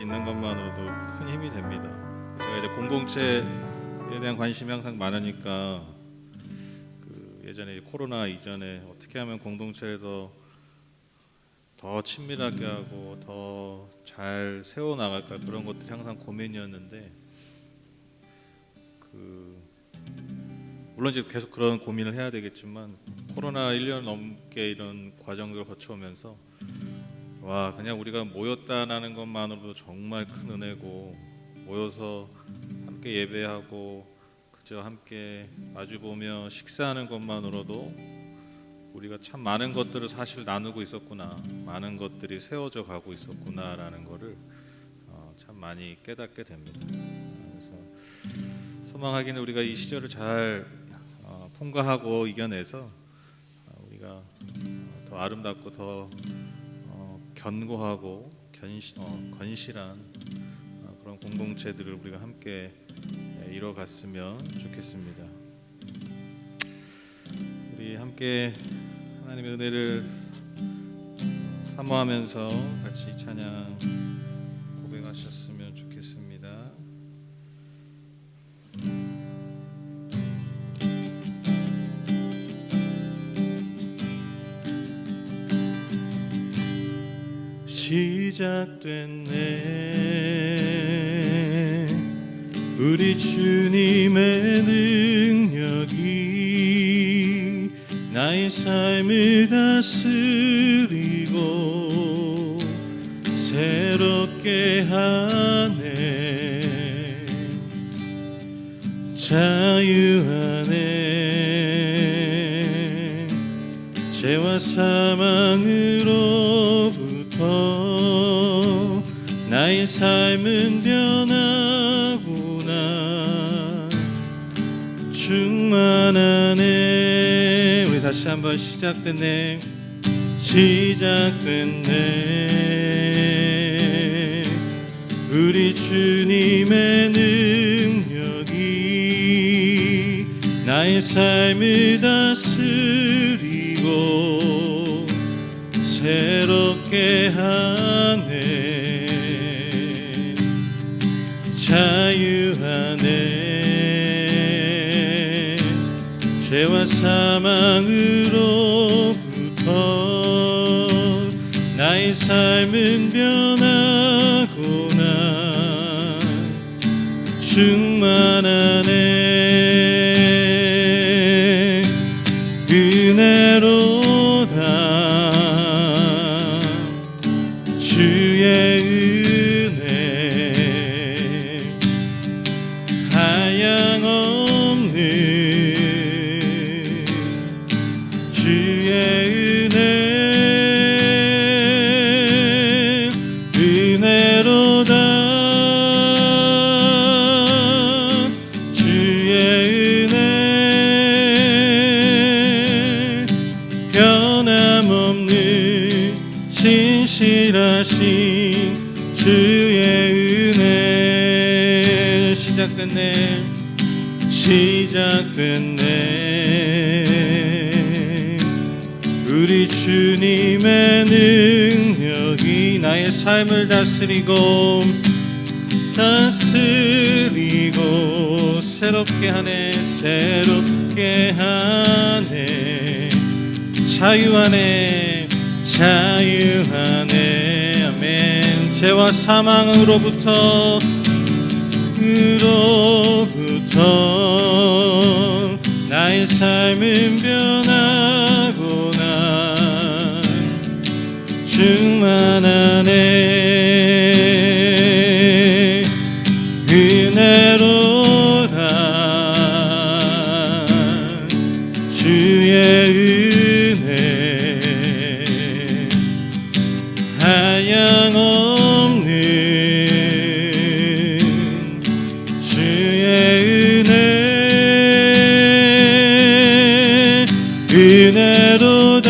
있는 것만으로도 큰 힘이 됩니다. 제가 이제 공동체에 대한 관심이 항상 많으니까 예전에 코로나 이전에 어떻게 하면 공동체를 더 친밀하게 하고 더 잘 세워 나갈까, 그런 것들이 항상 고민이었는데 물론 이제 계속 그런 고민을 해야 되겠지만 코로나 1년 넘게 이런 과정들을 거쳐오면서 그냥 우리가 모였다라는 것만으로도 정말 큰 은혜고, 모여서 함께 예배하고 그저 함께 마주보며 식사하는 것만으로도 우리가 참 많은 것들을 사실 나누고 있었구나, 많은 것들이 세워져 가고 있었구나라는 것을 참 많이 깨닫게 됩니다. 그래서 소망하기는 우리가 이 시절을 잘 통과하고 이겨내서 우리가 더 아름답고 더 견고하고 건실한 그런 공동체들을 우리가 함께 이뤄갔으면 좋겠습니다. 우리 함께 하나님의 은혜를 사모하면서 같이 찬양 고백하셨으면 좋겠습니다. 시작됐네, 우리 주님의 능력이 나의 삶을 다스리고 새롭게 하네. 자유하네, 죄와 사망으로부터 나의 삶은 변하구나. 충만하네. 우리 다시 한번 시작됐네. 시작됐네, 우리 주님의 능력이 나의 삶을 다스리고 새롭게 하네. 자유하네, 죄와 사망으로부터 나의 삶은 변하구나. 충만하네, 은혜로다 주의 은혜, 한량없는 주의 은혜, 은혜로다 주의 은혜, 변함없는 신실하신 주의 은혜. 시작됐네, 시작됐네, 우리 주님의 능력이 나의 삶을 다스리고 새롭게 하네. 새롭게 하네. 자유하네, 자유하네. 아멘. 죄와 사망으로부터 나의 삶은 변하구나. 충만하네, 은혜로다 주의 은혜, 한량없는 주의 은혜, 은혜로다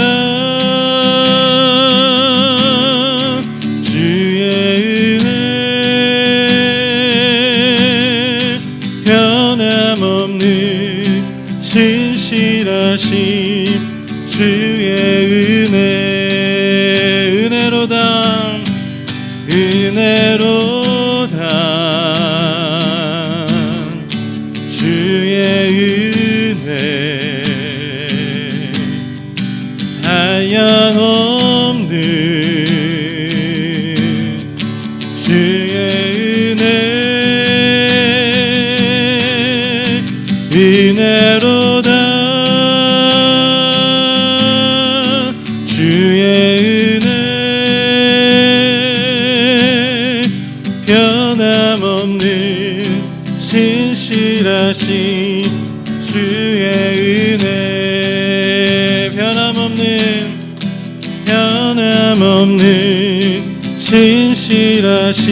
주의 은혜, 변함없는 신실하신 주의 은혜, 은혜로다 은혜로 주의 은혜 한량없는 주의 은혜 은혜로다 주의 은혜 변함없는 신실하신 주의 은혜 변함없는 신실하신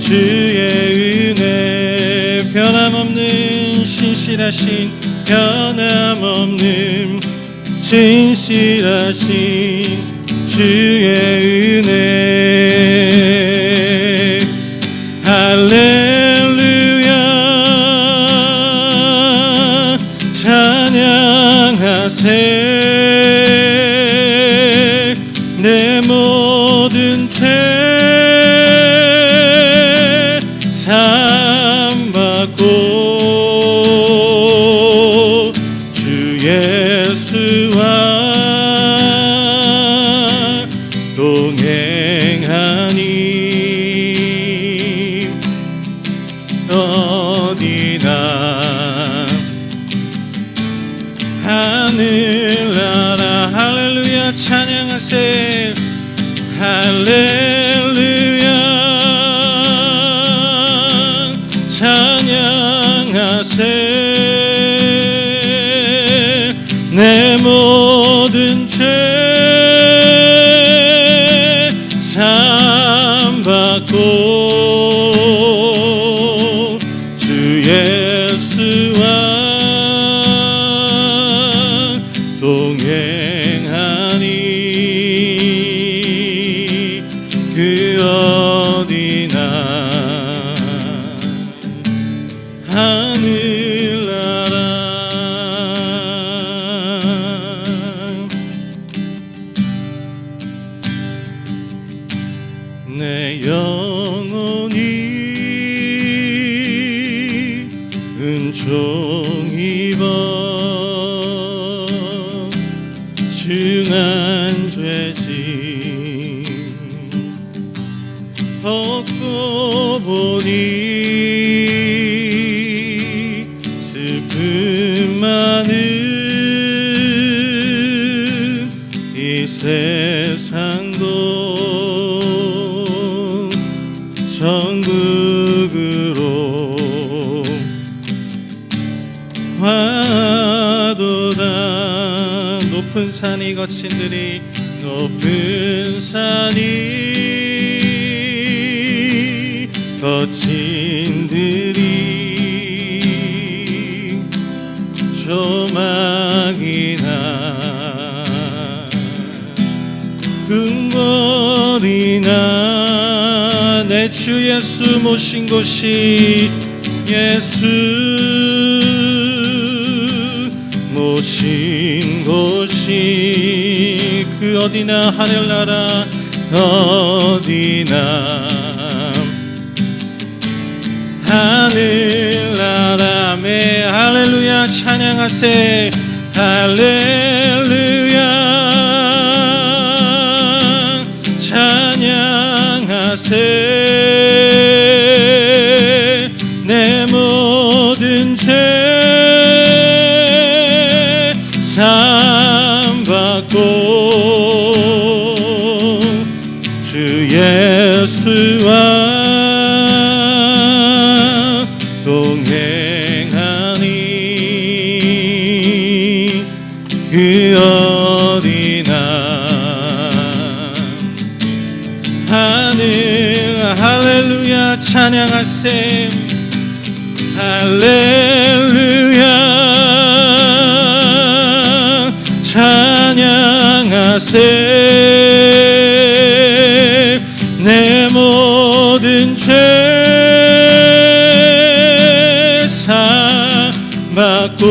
주의 은혜 변함없는 신실하신 변함없는 신실하신 주의 은혜 할렐루야 찬양하세 내 모든 죄 사함받고 주 예수와 동행하니 어디나 하늘나라 할렐루야 찬양하세 할렐루야 찬양하세 내 모든 죄 사함받고 주 예수와 동행하니 그 어디나 하늘나라 내 영혼이 은총 입어 중한 죄짐 벗고 보니 슬픔 많은 이 세상도 천국으로 화도다 높은 산이 거친들이 높은 산이 거친들이 조망이나 궁궐이나 내 주 예수 모신 곳이 예수 모신 곳이 그 어디나 하늘나라 어디나 하늘나라에 할렐루야 찬양하세 할렐루야 찬양하세 내 모든 죄 사함받고 주 예수와 동행하니 그 어디나 하늘 할렐루야 찬양하세 할렐루야 찬양하세 내 모든 죄 사함받고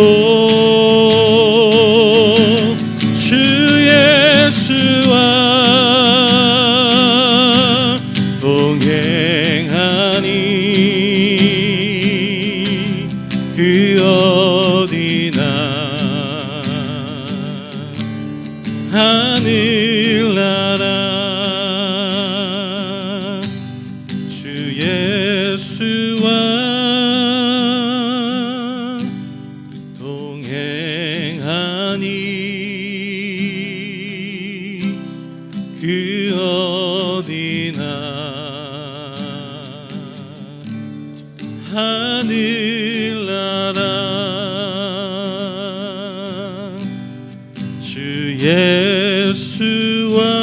주 예수와 동행하니 예수와 동행하니 그 어디나 하늘나라 주 예수와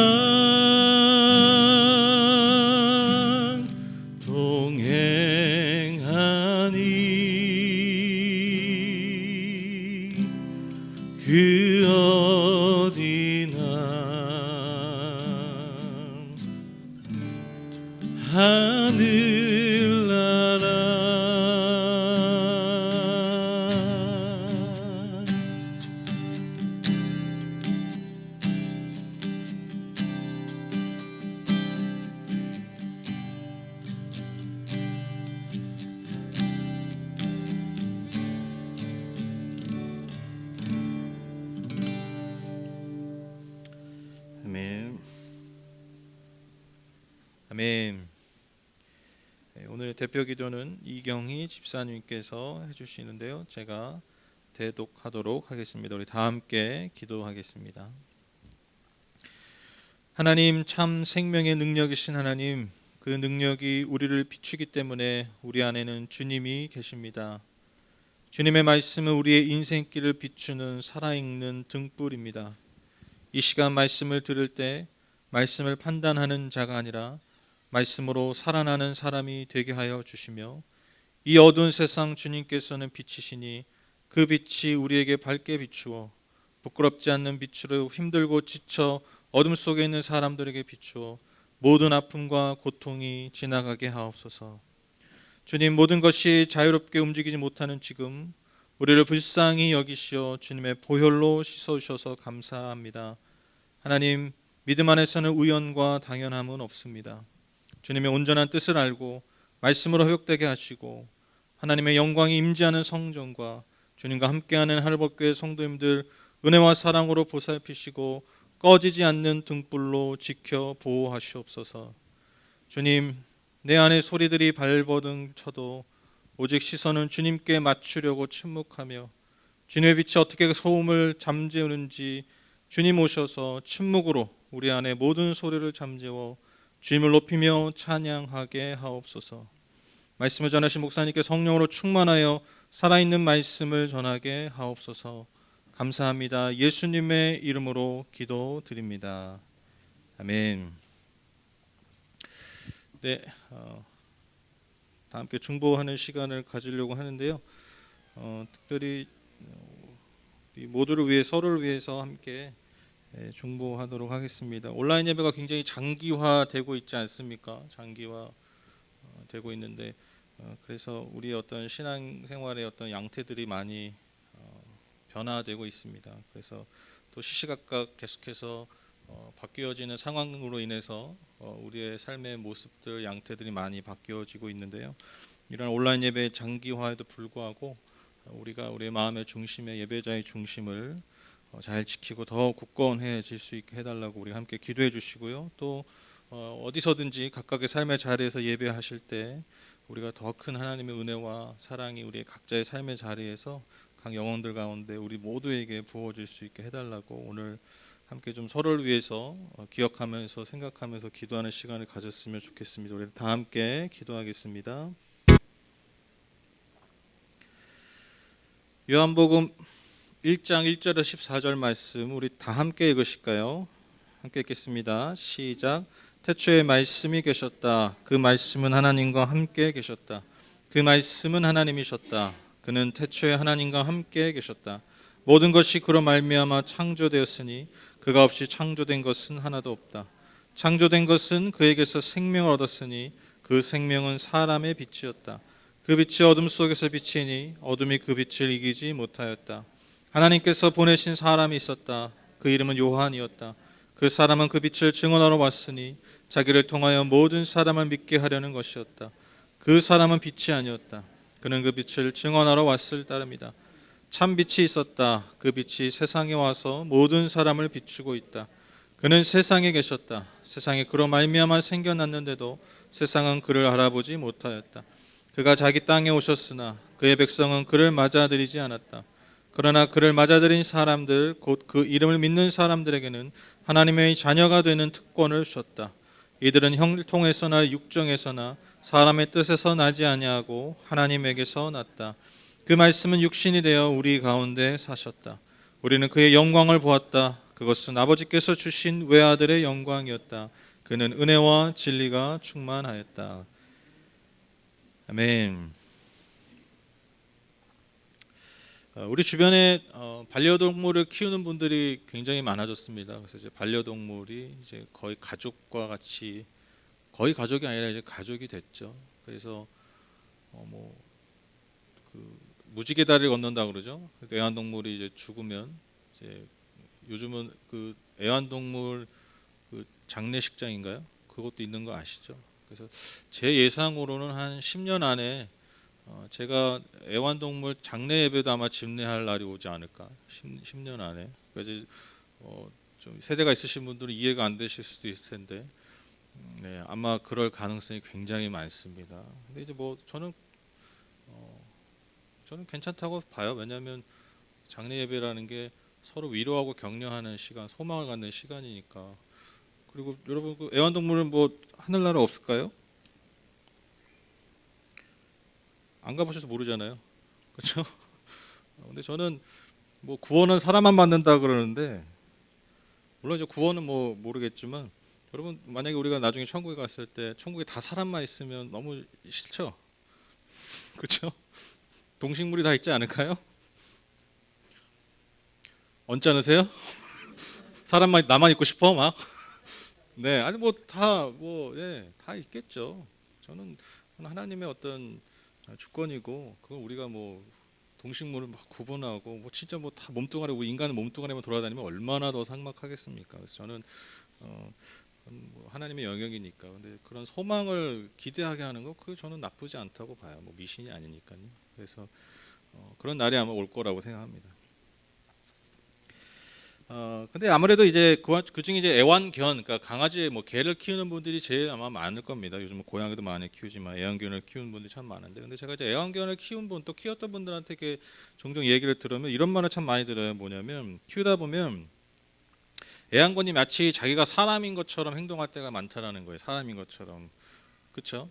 그 어디나 하늘나라 아멘. 아멘. 네, 오늘 대표 기도는 이경희 집사님께서 해주시는데요. 제가 대독하도록 하겠습니다. 우리 다 함께 기도하겠습니다. 하나님, 참 생명의 능력이신 하나님, 그 능력이 우리를 비추기 때문에 우리 안에는 주님이 계십니다. 주님의 말씀은 우리의 인생길을 비추는 살아있는 등불입니다. 이 시간 말씀을 들을 때 말씀을 판단하는 자가 아니라 말씀으로 살아나는 사람이 되게 하여 주시며, 이 어두운 세상 주님께서는 빛이시니 그 빛이 우리에게 밝게 비추어 부끄럽지 않는 빛으로 힘들고 지쳐 어둠 속에 있는 사람들에게 비추어 모든 아픔과 고통이 지나가게 하옵소서. 주님, 모든 것이 자유롭게 움직이지 못하는 지금 우리를 불쌍히 여기시어 주님의 보혈로 씻어주셔서 감사합니다. 하나님, 믿음 안에서는 우연과 당연함은 없습니다. 주님의 온전한 뜻을 알고 말씀으로 회복되게 하시고, 하나님의 영광이 임재하는 성전과 주님과 함께하는 하늘법교회 성도님들 은혜와 사랑으로 보살피시고 꺼지지 않는 등불로 지켜 보호하시옵소서. 주님, 내 안의 소리들이 발버둥 쳐도 오직 시선은 주님께 맞추려고 침묵하며, 주님의 빛이 어떻게 소음을 잠재우는지 주님 오셔서 침묵으로 우리 안에 모든 소리를 잠재워 주님을 높이며 찬양하게 하옵소서. 말씀을 전하신 목사님께 성령으로 충만하여 살아있는 말씀을 전하게 하옵소서. 감사합니다. 예수님의 이름으로 기도드립니다. 아멘. 네, 다 함께 중보하는 시간을 가지려고 하는데요. 특별히 이 모두를 위해, 서로를 위해서 함께 중보하도록 하겠습니다. 온라인 예배가 굉장히 장기화되고 있지 않습니까? 장기화 되고 있는데, 그래서 우리 어떤 신앙생활의 어떤 양태들이 많이 변화되고 있습니다. 그래서 또 시시각각 계속해서 바뀌어지는 상황으로 인해서 우리의 삶의 모습들, 양태들이 많이 바뀌어지고 있는데요. 이런 온라인 예배의 장기화에도 불구하고 우리가 우리의 마음의 중심에, 예배자의 중심을 잘 지키고 더 굳건해질 수 있게 해달라고 우리 함께 기도해 주시고요. 또 어디서든지 각각의 삶의 자리에서 예배하실 때 우리가 더 큰 하나님의 은혜와 사랑이 우리의 각자의 삶의 자리에서 각 영혼들 가운데 우리 모두에게 부어질 수 있게 해달라고 오늘 함께 좀 서로를 위해서 기억하면서 생각하면서 기도하는 시간을 가졌으면 좋겠습니다. 우리 다 함께 기도하겠습니다. 요한복음 1장 1절에서 14절 말씀 우리 다 함께 읽으실까요? 함께 읽겠습니다. 시작. 태초에 말씀이 계셨다. 그 말씀은 하나님과 함께 계셨다. 그 말씀은 하나님이셨다. 그는 태초에 하나님과 함께 계셨다. 모든 것이 그로 말미암아 창조되었으니 그가 없이 창조된 것은 하나도 없다. 창조된 것은 그에게서 생명을 얻었으니 그 생명은 사람의 빛이었다. 그 빛이 어둠 속에서 비치니 어둠이 그 빛을 이기지 못하였다. 하나님께서 보내신 사람이 있었다. 그 이름은 요한이었다. 그 사람은 그 빛을 증언하러 왔으니 자기를 통하여 모든 사람을 믿게 하려는 것이었다. 그 사람은 빛이 아니었다. 그는 그 빛을 증언하러 왔을 따름이다. 참 빛이 있었다. 그 빛이 세상에 와서 모든 사람을 비추고 있다. 그는 세상에 계셨다. 세상에 그로 말미암아 생겨났는데도 세상은 그를 알아보지 못하였다. 그가 자기 땅에 오셨으나 그의 백성은 그를 맞아들이지 않았다. 그러나 그를 맞아들인 사람들 곧 그 이름을 믿는 사람들에게는 하나님의 자녀가 되는 특권을 주셨다. 이들은 혈통에서나 육정에서나 사람의 뜻에서 나지 아니하고 하나님에게서 났다. 그 말씀은 육신이 되어 우리 가운데 사셨다. 우리는 그의 영광을 보았다. 그것은 아버지께서 주신 외아들의 영광이었다. 그는 은혜와 진리가 충만하였다. 아멘. 우리 주변에 반려동물을 키우는 분들이 굉장히 많아졌습니다. 그래서 이제 반려동물이 이제 거의 가족과 같이, 거의 가족이 아니라 이제 가족이 됐죠. 그래서 그 무지개 다리를 건넌다 그러죠. 애완동물이 이제 죽으면 이제 요즘은 그 애완동물 그 장례식장인가요? 그것도 있는 거 아시죠? 그래서 제 예상으로는 한 10년 안에 제가 애완동물 장례 예배도 아마 집례할 날이 오지 않을까. 10년 안에. 그래서 좀 세대가 있으신 분들은 이해가 안 되실 수도 있을 텐데, 네, 아마 그럴 가능성이 굉장히 많습니다. 근데 이제 뭐 저는 괜찮다고 봐요. 왜냐하면 장례 예배라는 게 서로 위로하고 격려하는 시간, 소망을 갖는 시간이니까. 그리고 여러분 그 애완동물은 뭐 하늘나라 없을까요? 안 가보셔서 모르잖아요. 그렇죠? 근데 저는 뭐 구원은 사람만 받는다 그러는데, 물론 이제 구원은 뭐 모르겠지만, 여러분 만약에 우리가 나중에 천국에 갔을 때 천국에 다 사람만 있으면 너무 싫죠? 그렇죠? 동식물이 다 있지 않을까요? 언짢으세요? 사람만 나만 있고 싶어 막? 네, 아니 뭐 다 있겠죠. 저는 하나님의 어떤 주권이고, 그걸 우리가 뭐 동식물을 막 구분하고 뭐 진짜 뭐 다 몸뚱아리, 우리 인간은 몸뚱아리만 돌아다니면 얼마나 더 삭막하겠습니까? 그래서 저는 뭐 하나님의 영역이니까. 근데 그런 소망을 기대하게 하는 거, 그 저는 나쁘지 않다고 봐요. 뭐 미신이 아니니까요. 그래서 그런 날이 아마 올 거라고 생각합니다. 근데 아무래도 이제 그 중에 이제 애완견, 그러니까 강아지 뭐 개를 키우는 분들이 제일 아마 많을 겁니다. 요즘 은 고양이도 많이 키우지만 애완견을 키우는 분들이 참 많은데, 근데 제가 이제 애완견을 키운 분, 또 키웠던 분들한테 이렇게 종종 얘기를 들으면 이런 말을 참 많이 들어요. 뭐냐면, 키우다 보면 애완견이 마치 자기가 사람인 것처럼 행동할 때가 많다라는 거예요. 사람인 것처럼. 그렇죠?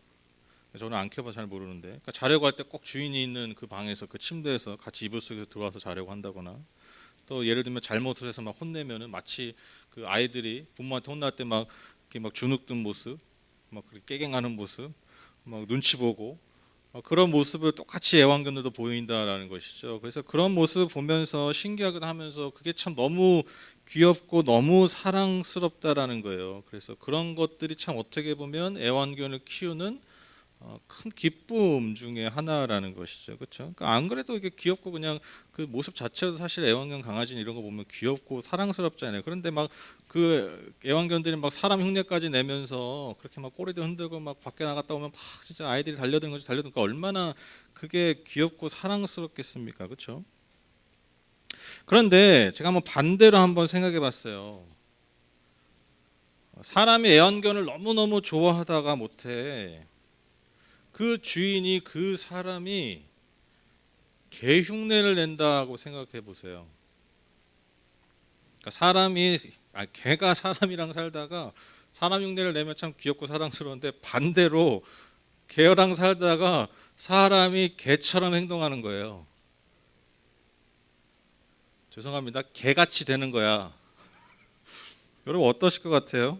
저는 안 키워봐서 잘 모르는데, 그러니까 자려고 할 때 꼭 주인이 있는 그 방에서, 그 침대에서 같이 이불 속에서 들어와서 자려고 한다거나, 또 예를 들면 잘못을 해서 막 혼내면은 마치 그 아이들이 부모한테 혼날 때 막 이렇게 막 주눅든 모습, 막 그렇게 깨갱하는 모습, 막 눈치 보고 그런 모습을 똑같이 애완견들도 보인다라는 것이죠. 그래서 그런 모습을 보면서 신기하기도 하면서 그게 참 너무 귀엽고 너무 사랑스럽다라는 거예요. 그래서 그런 것들이 참 어떻게 보면 애완견을 키우는 큰 기쁨 중에 하나라는 것이죠. 그렇죠? 그러니까 안 그래도 이게 귀엽고 그냥 그 모습 자체도 사실 애완견 강아지 이런 거 보면 귀엽고 사랑스럽잖아요. 그런데 막 그 애완견들이 막 사람 흉내까지 내면서 그렇게 막 꼬리도 흔들고 막 밖에 나갔다 오면 막 진짜 아이들이 달려드는 거지, 달려드니까 얼마나 그게 귀엽고 사랑스럽겠습니까? 그렇죠? 그런데 제가 한번 반대로 한번 생각해 봤어요. 사람이 애완견을 너무너무 좋아하다가 못해 그 주인이, 그 사람이 개 흉내를 낸다고 생각해 보세요. 그러니까 개가 사람이랑 살다가 사람 흉내를 내면 참 귀엽고 사랑스러운데, 반대로 개랑 살다가 사람이 개처럼 행동하는 거예요. 죄송합니다. 개같이 되는 거야. 여러분 어떠실 것 같아요?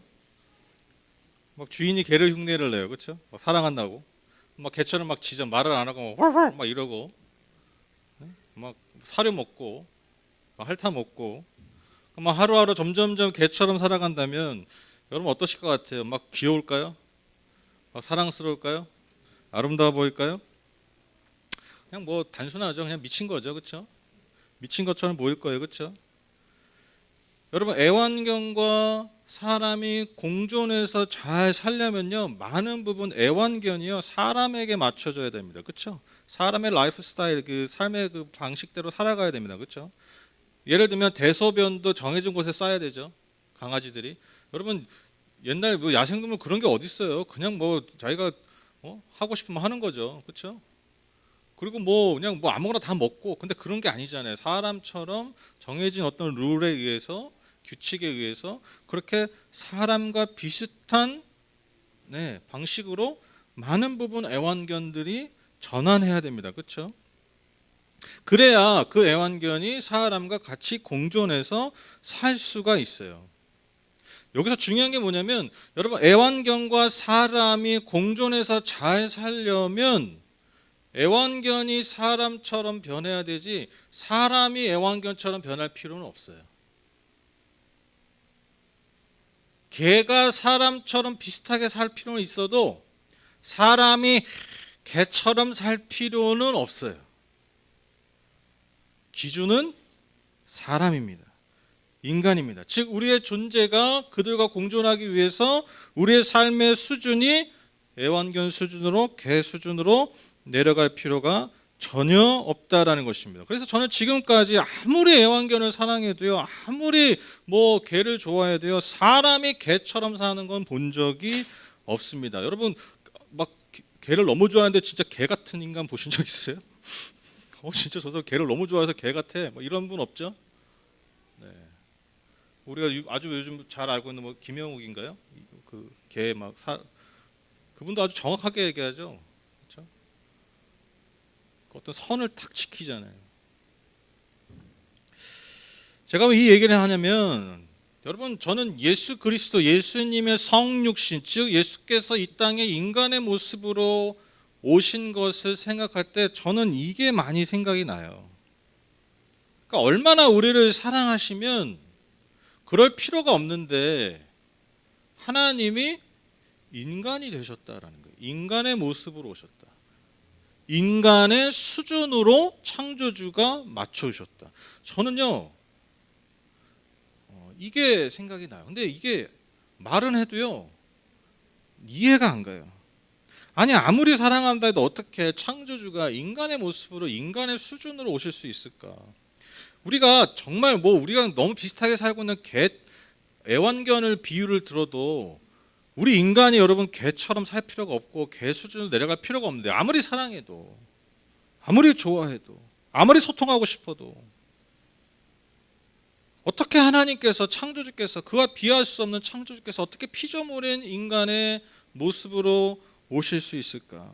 막 주인이 개를 흉내를 내요, 그렇죠? 막 사랑한다고. 막 개처럼 막 짖어, 말을 안 하고 막 이러고, 막 사료 먹고 막 핥아 먹고, 막 하루하루 점점점 개처럼 살아간다면 여러분 어떠실 것 같아요? 막 귀여울까요? 막 사랑스러울까요? 아름다워 보일까요? 그냥 뭐 단순하죠. 그냥 미친 거죠, 그렇죠? 미친 것처럼 보일 거예요, 그렇죠? 여러분 애완견과 사람이 공존해서 잘 살려면요, 많은 부분 애완견이요 사람에게 맞춰줘야 됩니다. 그렇죠? 사람의 라이프 스타일, 그 삶의 그 방식대로 살아가야 됩니다. 그렇죠? 예를 들면 대소변도 정해진 곳에 싸야 되죠. 강아지들이. 여러분 옛날 뭐 야생동물 그런 게 어디 있어요? 그냥 뭐 자기가 하고 싶으면 하는 거죠. 그렇죠? 그리고 뭐 그냥 뭐 아무거나 다 먹고, 근데 그런 게 아니잖아요. 사람처럼 정해진 어떤 룰에 의해서, 규칙에 의해서 그렇게 사람과 비슷한 방식으로 많은 부분 애완견들이 전환해야 됩니다. 그렇죠? 그래야 그 애완견이 사람과 같이 공존해서 살 수가 있어요. 여기서 중요한 게 뭐냐면, 여러분, 애완견과 사람이 공존해서 잘 살려면 애완견이 사람처럼 변해야 되지, 사람이 애완견처럼 변할 필요는 없어요. 개가 사람처럼 비슷하게 살 필요는 있어도 사람이 개처럼 살 필요는 없어요. 기준은 사람입니다. 인간입니다. 즉 우리의 존재가 그들과 공존하기 위해서 우리의 삶의 수준이 애완견 수준으로, 개 수준으로 내려갈 필요가 전혀 없다라는 것입니다. 그래서 저는 지금까지 아무리 애완견을 사랑해도요, 아무리 뭐 개를 좋아해도요, 사람이 개처럼 사는 건 본 적이 없습니다. 여러분 막 개를 너무 좋아하는데 진짜 개 같은 인간 보신 적 있어요? 진짜 저 사람 개를 너무 좋아해서 개 같아, 뭐 이런 분 없죠? 네. 우리가 아주 요즘 잘 알고 있는 뭐 김영욱인가요? 그 개 막 그분도 아주 정확하게 얘기하죠. 그렇죠? 어떤 선을 탁 지키잖아요. 제가 왜 이 얘기를 하냐면, 여러분, 저는 예수 그리스도, 예수님의 성육신, 즉 예수께서 이 땅에 인간의 모습으로 오신 것을 생각할 때 저는 이게 많이 생각이 나요. 그러니까 얼마나 우리를 사랑하시면 그럴 필요가 없는데 하나님이 인간이 되셨다라는 거예요. 인간의 모습으로 오셨다. 인간의 수준으로 창조주가 맞춰주셨다. 저는요, 이게 생각이 나요. 근데 이게 말은 해도요, 이해가 안 가요. 아니, 아무리 사랑한다 해도 어떻게 창조주가 인간의 모습으로, 인간의 수준으로 오실 수 있을까? 우리가 정말 우리가 너무 비슷하게 살고 있는 애완견을 비유를 들어도 우리 인간이, 여러분, 개처럼 살 필요가 없고 개 수준으로 내려갈 필요가 없는데, 아무리 사랑해도, 아무리 좋아해도, 아무리 소통하고 싶어도 어떻게 하나님께서, 창조주께서, 그와 비할 수 없는 창조주께서 어떻게 피조물인 인간의 모습으로 오실 수 있을까?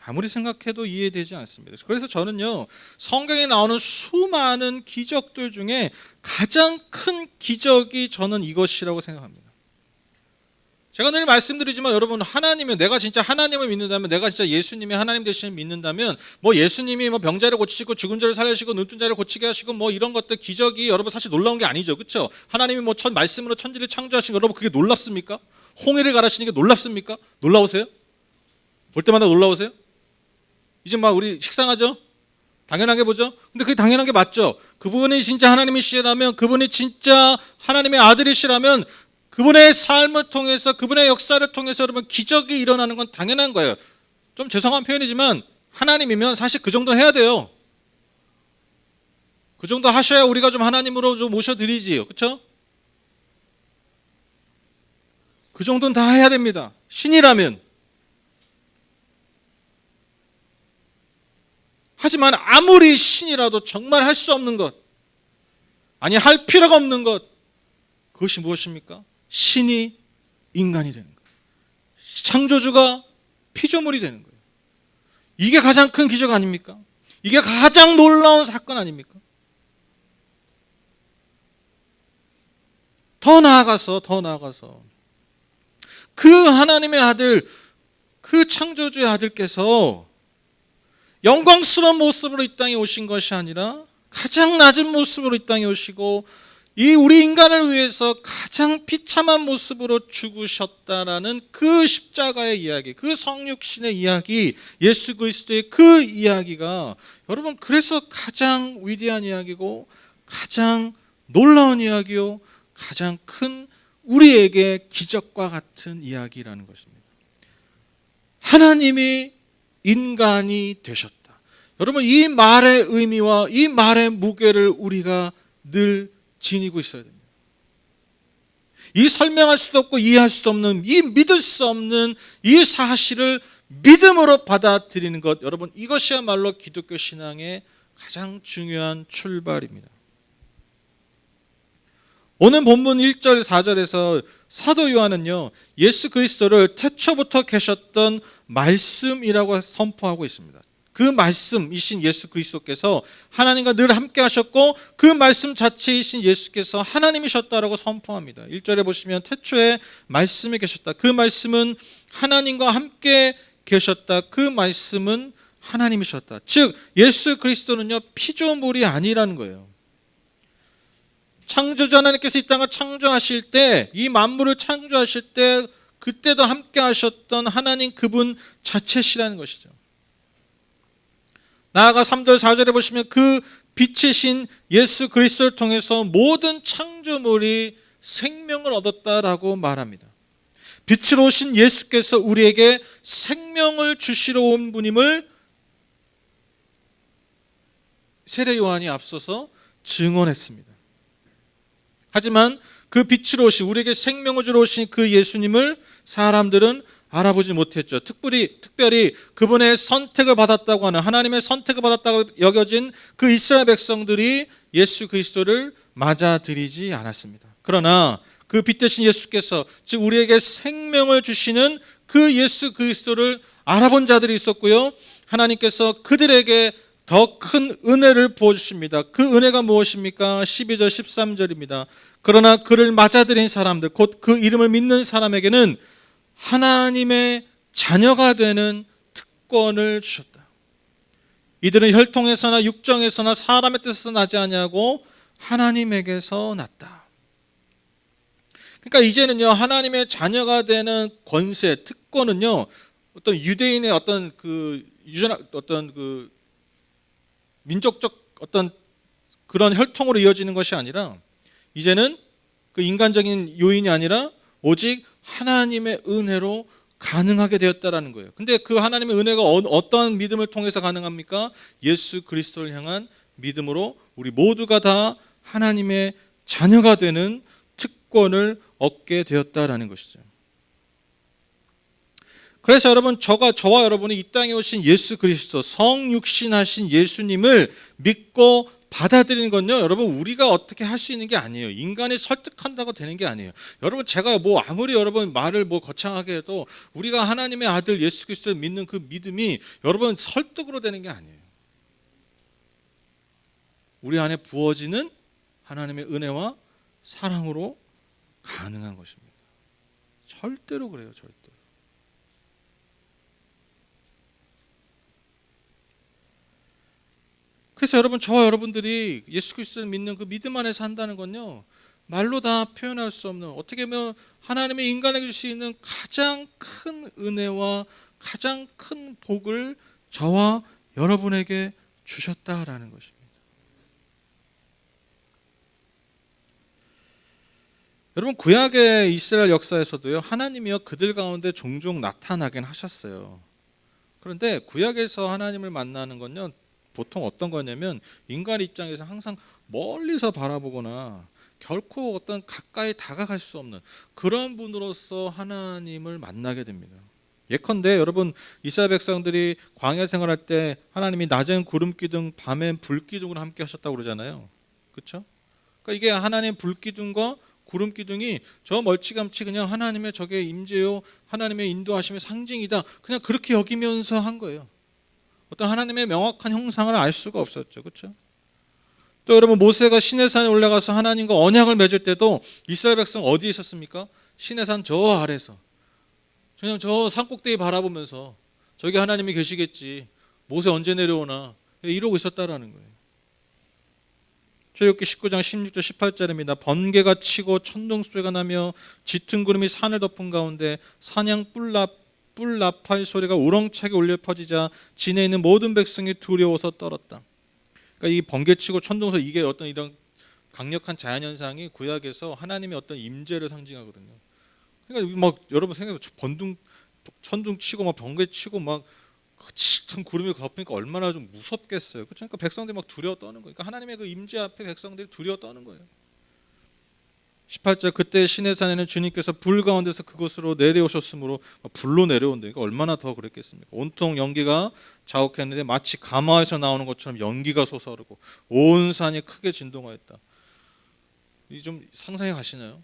아무리 생각해도 이해되지 않습니다. 그래서 저는요, 성경에 나오는 수많은 기적들 중에 가장 큰 기적이 저는 이것이라고 생각합니다. 제가 늘 말씀드리지만, 여러분, 내가 진짜 하나님을 믿는다면, 내가 진짜 예수님이 하나님 되시는 믿는다면, 예수님이 병자를 고치시고 죽은 자를 살리시고 눈뜬 자를 고치게 하시고 이런 것들, 기적이 여러분 사실 놀라운 게 아니죠. 그렇죠? 하나님이 말씀으로 천지를 창조하신 거, 여러분 그게 놀랍습니까? 홍해를 가르치는 게 놀랍습니까? 놀라우세요? 볼 때마다 놀라우세요? 이제 우리 식상하죠? 당연하게 보죠? 근데 그게 당연한 게 맞죠? 그분이 진짜 하나님이시라면, 그분이 진짜 하나님의 아들이시라면 그분의 삶을 통해서, 그분의 역사를 통해서 여러분 기적이 일어나는 건 당연한 거예요. 좀 죄송한 표현이지만 하나님이면 사실 그 정도 해야 돼요. 그 정도 하셔야 우리가 좀 하나님으로 좀 모셔드리지요. 그렇죠? 그 정도는 다 해야 됩니다. 신이라면. 하지만 아무리 신이라도 정말 할 수 없는 것, 아니 할 필요가 없는 것, 그것이 무엇입니까? 신이 인간이 되는 거예요. 창조주가 피조물이 되는 거예요. 이게 가장 큰 기적 아닙니까? 이게 가장 놀라운 사건 아닙니까? 더 나아가서 그 하나님의 아들, 그 창조주의 아들께서 영광스러운 모습으로 이 땅에 오신 것이 아니라 가장 낮은 모습으로 이 땅에 오시고 이 우리 인간을 위해서 가장 비참한 모습으로 죽으셨다라는 그 십자가의 이야기, 그 성육신의 이야기, 예수 그리스도의 그 이야기가 여러분 그래서 가장 위대한 이야기고 가장 놀라운 이야기요, 가장 큰 우리에게 기적과 같은 이야기라는 것입니다. 하나님이 인간이 되셨다. 여러분 이 말의 의미와 이 말의 무게를 우리가 늘 지니고 있어야 됩니다. 이 설명할 수도 없고 이해할 수도 없는, 이 믿을 수 없는 이 사실을 믿음으로 받아들이는 것, 여러분 이것이야말로 기독교 신앙의 가장 중요한 출발입니다. 오늘 본문 1절 4절에서 사도 요한은요, 예수 그리스도를 태초부터 계셨던 말씀이라고 선포하고 있습니다. 그 말씀이신 예수 그리스도께서 하나님과 늘 함께 하셨고 그 말씀 자체이신 예수께서 하나님이셨다라고 선포합니다. 1절에 보시면 태초에 말씀이 계셨다. 그 말씀은 하나님과 함께 계셨다. 그 말씀은 하나님이셨다. 즉 예수 그리스도는요, 피조물이 아니라는 거예요. 창조주 하나님께서 이 땅을 창조하실 때, 이 만물을 창조하실 때 그때도 함께 하셨던 하나님 그분 자체시라는 것이죠. 나아가 3절 4절에 보시면 그 빛이신 예수 그리스도를 통해서 모든 창조물이 생명을 얻었다라고 말합니다. 빛으로 오신 예수께서 우리에게 생명을 주시러 온 분임을 세례 요한이 앞서서 증언했습니다. 하지만 그 빛으로 오신, 우리에게 생명을 주러 오신 그 예수님을 사람들은 알아보지 못했죠. 특별히 그분의 선택을 받았다고 하는, 하나님의 선택을 받았다고 여겨진 그 이스라엘 백성들이 예수 그리스도를 맞아들이지 않았습니다. 그러나 그 빛 대신 예수께서, 즉 우리에게 생명을 주시는 그 예수 그리스도를 알아본 자들이 있었고요, 하나님께서 그들에게 더 큰 은혜를 부어주십니다. 그 은혜가 무엇입니까? 12절 13절입니다. 그러나 그를 맞아들인 사람들, 곧 그 이름을 믿는 사람에게는 하나님의 자녀가 되는 특권을 주셨다. 이들은 혈통에서나 육정에서나 사람의 뜻에서 나지 아니하고 하나님에게서 났다. 그러니까 이제는요, 하나님의 자녀가 되는 권세, 특권은요, 어떤 유대인의 어떤 그 민족적 어떤 그런 혈통으로 이어지는 것이 아니라, 이제는 그 인간적인 요인이 아니라 오직 하나님의 은혜로 가능하게 되었다라는 거예요. 근데 그 하나님의 은혜가 어떤 믿음을 통해서 가능합니까? 예수 그리스도를 향한 믿음으로 우리 모두가 다 하나님의 자녀가 되는 특권을 얻게 되었다라는 것이죠. 그래서 여러분, 저와 여러분이 이 땅에 오신 예수 그리스도, 성육신하신 예수님을 믿고 받아들이는 건요, 여러분 우리가 어떻게 할 수 있는 게 아니에요. 인간이 설득한다고 되는 게 아니에요. 여러분, 제가 아무리 여러분 말을 거창하게 해도 우리가 하나님의 아들 예수 그리스도를 믿는 그 믿음이 여러분 설득으로 되는 게 아니에요. 우리 안에 부어지는 하나님의 은혜와 사랑으로 가능한 것입니다. 절대로 그래요, 절대. 그래서 여러분, 저와 여러분들이 예수 그리스도를 믿는 그 믿음 안에서 한다는 건요, 말로 다 표현할 수 없는, 어떻게 보면 하나님의 인간에게 줄 수 있는 가장 큰 은혜와 가장 큰 복을 저와 여러분에게 주셨다라는 것입니다. 여러분, 구약의 이스라엘 역사에서도요, 하나님이요 그들 가운데 종종 나타나긴 하셨어요. 그런데 구약에서 하나님을 만나는 건요, 보통 어떤 거냐면 인간 입장에서 항상 멀리서 바라보거나 결코 어떤 가까이 다가갈 수 없는 그런 분으로서 하나님을 만나게 됩니다. 예컨대 여러분, 이스라엘 백성들이 광야 생활할 때 하나님이 낮엔 구름 기둥, 밤엔 불 기둥으로 함께 하셨다고 그러잖아요. 그렇죠? 그러니까 이게 하나님의 불 기둥과 구름 기둥이 저 멀찌감치 그냥 하나님의 저게 임재요, 하나님의 인도하심의 상징이다, 그냥 그렇게 여기면서 한 거예요. 어떤 하나님의 명확한 형상을 알 수가 없었죠. 그렇죠? 또 여러분, 모세가 시내산에 올라가서 하나님과 언약을 맺을 때도 이스라엘 백성 어디에 있었습니까? 시내산 저 아래서 그냥 저 산꼭대기 바라보면서 저기 하나님이 계시겠지, 모세 언제 내려오나 이러고 있었다라는 거예요. 출애굽기 19장 16절 18절입니다. 번개가 치고 천둥 소리가 나며 짙은 구름이 산을 덮은 가운데 사냥 뿔 나팔 소리가 우렁차게 울려 퍼지자 진에 있는 모든 백성이 두려워서 떨었다. 그러니까 이 번개치고 천둥소, 이게 어떤 이런 강력한 자연현상이 구약에서 하나님의 어떤 임재를 상징하거든요. 그러니까 막 여러분 생각해 보세요. 천둥 치고 막 번개 치고 막 짙은 구름이 덮으니까 얼마나 좀 무섭겠어요. 그러니까 백성들이 막 두려워 떠는 거예요. 그러니까 하나님의 그 임재 앞에 백성들이 두려워 떠는 거예요. 18절 그때 시내산에는 주님께서 불 가운데서 그곳으로 내려오셨으므로 불로 내려온다니까 얼마나 더 그랬겠습니까? 온통 연기가 자욱했는데 마치 가마에서 나오는 것처럼 연기가 솟아오르고 온 산이 크게 진동하였다. 이 좀 상상해 가시나요?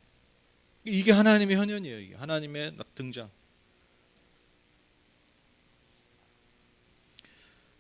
이게 하나님의 현현이에요. 이게 하나님의 등장.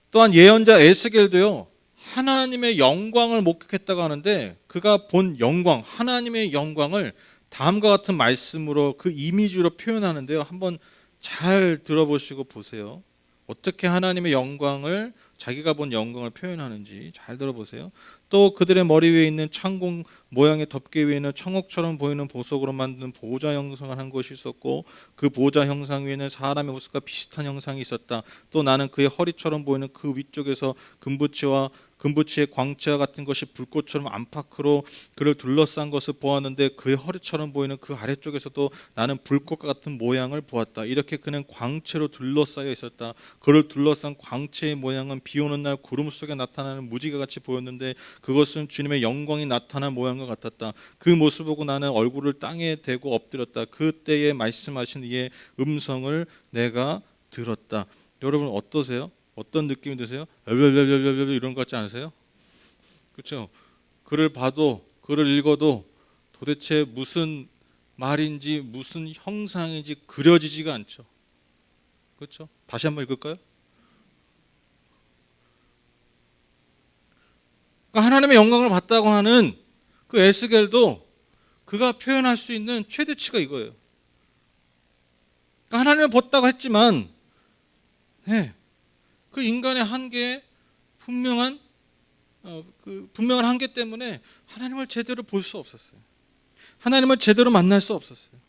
또한 예언자 에스겔도요, 하나님의 영광을 목격했다고 하는데 그가 본 영광, 하나님의 영광을 다음과 같은 말씀으로 그 이미지로 표현하는데요. 한번 잘 들어보시고 보세요. 어떻게 하나님의 영광을, 자기가 본 영광을 표현하는지 잘 들어보세요. 또 그들의 머리 위에 있는 창공 모양의 덮개 위에는 청옥처럼 보이는 보석으로 만든 보좌 형상을 한 것이 있었고 그 보좌 형상 위에는 사람의 모습과 비슷한 형상이 있었다. 또 나는 그의 허리처럼 보이는 그 위쪽에서 금부치의 광채와 같은 것이 불꽃처럼 안팎으로 그를 둘러싼 것을 보았는데 그의 허리처럼 보이는 그 아래쪽에서도 나는 불꽃과 같은 모양을 보았다. 이렇게 그는 광채로 둘러싸여 있었다. 그를 둘러싼 광채의 모양은 비 오는 날 구름 속에 나타나는 무지개 같이 보였는데 그것은 주님의 영광이 나타난 모양과 같았다. 그 모습을 보고 나는 얼굴을 땅에 대고 엎드렸다. 그때에 말씀하신 이의 음성을 내가 들었다. 여러분 어떠세요? 어떤 느낌이 드세요? 이런 것 같지 않으세요? 그렇죠? 글을 봐도 글을 읽어도 도대체 무슨 말인지 무슨 형상인지 그려지지가 않죠. 그렇죠? 다시 한번 읽을까요? 그러니까 하나님의 영광을 봤다고 하는 그 에스겔도 그가 표현할 수 있는 최대치가 이거예요. 그러니까 하나님을 봤다고 했지만 그 인간의 한계에 분명한 한계 때문에 하나님을 제대로 볼 수 없었어요. 하나님을 제대로 만날 수 없었어요.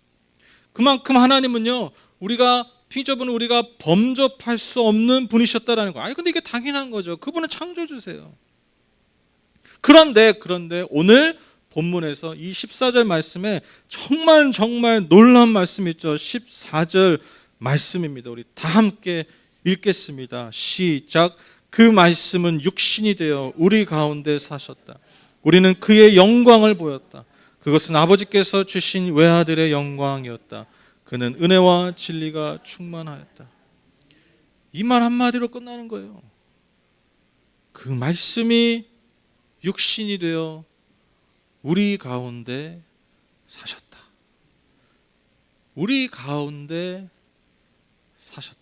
그만큼 하나님은요, 우리가 범접할 수 없는 분이셨다라는 거. 아니 근데 이게 당연한 거죠. 그분은 창조주세요. 그런데 오늘 본문에서 이 14절 말씀에 정말 놀라운 말씀이 있죠. 14절 말씀입니다. 우리 다 함께 읽겠습니다. 시작. 그 말씀은 육신이 되어 우리 가운데 사셨다. 우리는 그의 영광을 보였다. 그것은 아버지께서 주신 외아들의 영광이었다. 그는 은혜와 진리가 충만하였다. 이 말 한마디로 끝나는 거예요. 그 말씀이 육신이 되어 우리 가운데 사셨다. 우리 가운데 사셨다.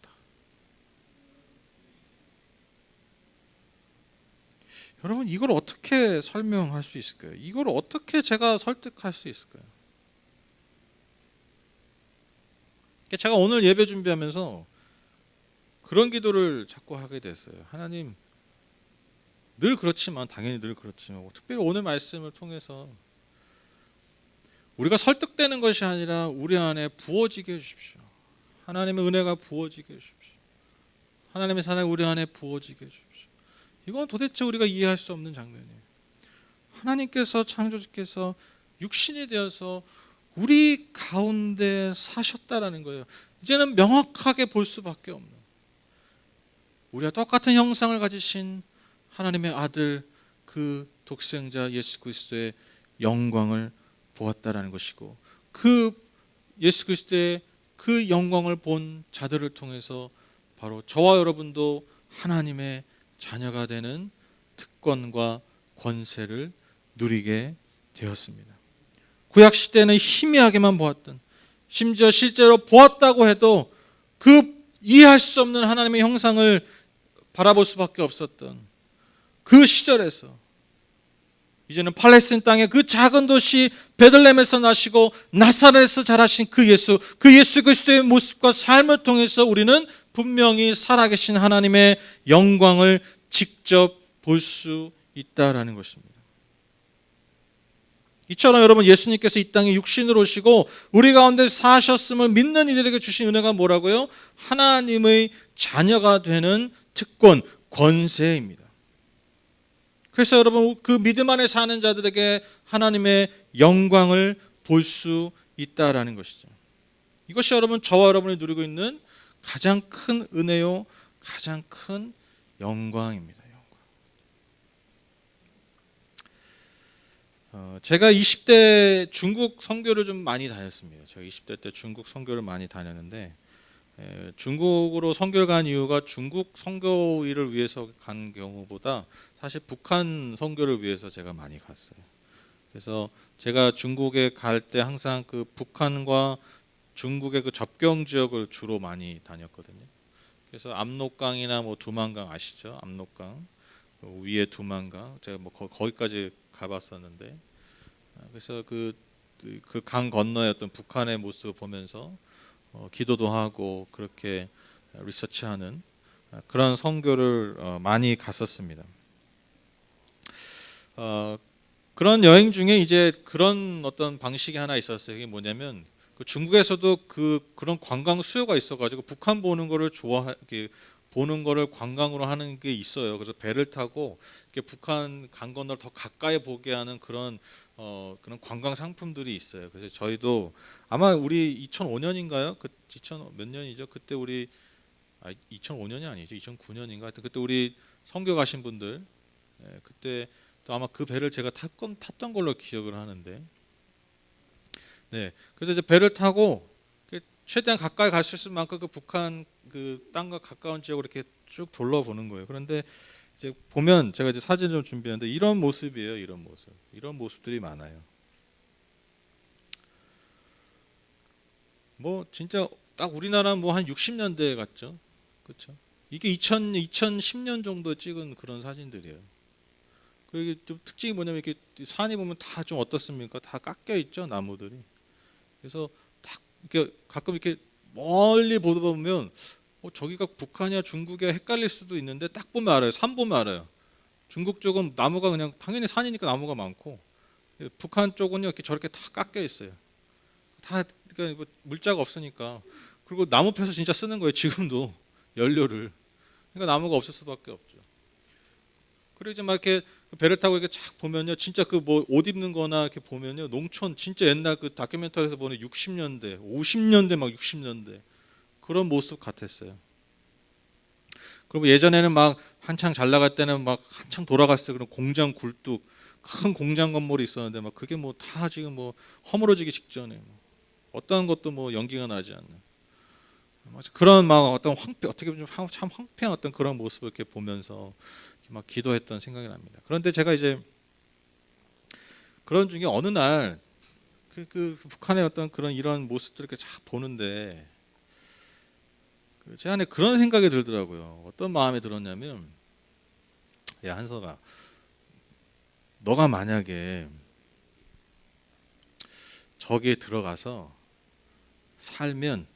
여러분 이걸 어떻게 설명할 수 있을까요? 이걸 어떻게 제가 설득할 수 있을까요? 제가 오늘 예배 준비하면서 그런 기도를 자꾸 하게 됐어요. 하나님, 당연히 늘 그렇지만 특별히 오늘 말씀을 통해서 우리가 설득되는 것이 아니라 우리 안에 부어지게 해주십시오. 하나님의 은혜가 부어지게 해주십시오. 하나님의 사랑이 우리 안에 부어지게 해주십시오. 이건 도대체 우리가 이해할 수 없는 장면이에요. 하나님께서, 창조주께서 육신이 되어서 우리 가운데 사셨다라는 거예요. 이제는 명확하게 볼 수밖에 없는, 우리와 똑같은 형상을 가지신 하나님의 아들, 그 독생자 예수 그리스도의 영광을 보았다라는 것이고, 그 예수 그리스도의 그 영광을 본 자들을 통해서 바로 저와 여러분도 하나님의 자녀가 되는 특권과 권세를 누리게 되었습니다. 구약 시대는 희미하게만 보았던, 심지어 실제로 보았다고 해도 그 이해할 수 없는 하나님의 형상을 바라볼 수밖에 없었던 그 시절에서 이제는 팔레스틴 땅의 그 작은 도시 베들레헴에서 나시고 나사렛에서 자라신 그 예수 그리스도의 모습과 삶을 통해서 우리는 분명히 살아계신 하나님의 영광을 직접 볼 수 있다라는 것입니다. 이처럼 여러분, 예수님께서 이 땅에 육신으로 오시고 우리 가운데 사셨음을 믿는 이들에게 주신 은혜가 뭐라고요? 하나님의 자녀가 되는 특권, 권세입니다. 그래서 여러분, 그 믿음 안에 사는 자들에게 하나님의 영광을 볼 수 있다라는 것이죠. 이것이 여러분, 저와 여러분이 누리고 있는 가장 큰 은혜요, 가장 큰 영광입니다. 제가 20대 중국 선교를 좀 많이 다녔습니다. 제가 20대 때 중국 선교를 많이 다녔는데 중국으로 선교를 간 이유가 중국 선교일을 위해서 간 경우보다 사실 북한 선교를 위해서 제가 많이 갔어요. 그래서 제가 중국에 갈 때 항상 그 북한과 중국의 그 접경 지역을 주로 많이 다녔거든요. 그래서 압록강이나 뭐 두만강 아시죠? 압록강 위에 두만강 제가 뭐 거기까지 가봤었는데 그래서 그 강 건너의 어떤 북한의 모습을 보면서 기도도 하고 그렇게 리서치하는 그런 선교를 많이 갔었습니다. 그런 여행 중에 이제 그런 어떤 방식이 하나 있었어요. 이게 뭐냐면 그 중국에서도 그런 관광 수요가 있어가지고 북한 보는 거를 좋아하게 보는 거를 관광으로 하는 게 있어요. 그래서 배를 타고 이렇게 북한 강 건너를 더 가까이 보게 하는 그런 관광 상품들이 있어요. 그래서 저희도 아마 우리 2005년인가요? 2000 몇 년이죠? 그때 우리 2005년이 아니죠? 2009년인가? 하여튼 그때 우리 선교 가신 분들 그때 또 아마 그 배를 제가 탔던 걸로 기억을 하는데 네, 그래서 이제 배를 타고 최대한 가까이 갈 수 있을 만큼 그 북한 그 땅과 가까운 지역을 이렇게 쭉 둘러보는 거예요. 그런데 이제 보면 제가 이제 사진 좀 준비했는데 이런 모습이에요. 이런 모습, 이런 모습들이 많아요. 뭐 진짜 딱 우리나라 뭐 한 60년대 같죠, 그렇죠? 이게 2010년 정도 찍은 그런 사진들이에요. 그리고 좀 특징이 뭐냐면 이렇게 산이 보면 다 좀 어떻습니까? 다 깎여 있죠, 나무들이. 그래서 딱 이렇게 가끔 이렇게 멀리 보다 보면 저기가 북한이야 중국이야 헷갈릴 수도 있는데 딱 보면 알아요. 산 보면 알아요. 중국 쪽은 나무가 그냥 당연히 산이니까 나무가 많고 북한 쪽은요 이렇게 저렇게 다 깎여 있어요. 다 그러니까 뭐 물자가 없으니까. 그리고 나무 패서 진짜 쓰는 거예요. 지금도 연료를. 그러니까 나무가 없을 수밖에 없죠. 그리고 이제 막 이렇게 배를 타고 이렇게 쫙 보면요, 진짜 그 뭐 옷 입는 거나 이렇게 보면요, 농촌 진짜 옛날 그 다큐멘터리에서 보는 60년대, 50년대 막 60년대 그런 모습 같았어요. 그리고 예전에는 막 한창 잘 나갈 때는 막 한창 돌아갔을 때 그런 공장 굴뚝 큰 공장 건물이 있었는데 막 그게 뭐 다 지금 뭐 허물어지기 직전에 뭐 어떠한 것도 뭐 연기가 나지 않는 그런 막 어떤 어떻게 보면 참 황폐한 어떤 그런 모습을 이렇게 보면서 막 기도했던 생각이 납니다. 그런데 제가 이제 그런 중에 어느 날 그 북한의 어떤 그런 이런 모습들을 이렇게 쫙 보는데 제 안에 그런 생각이 들더라고요. 어떤 마음이 들었냐면, 야 한석아, 너가 만약에 저기에 들어가서 살면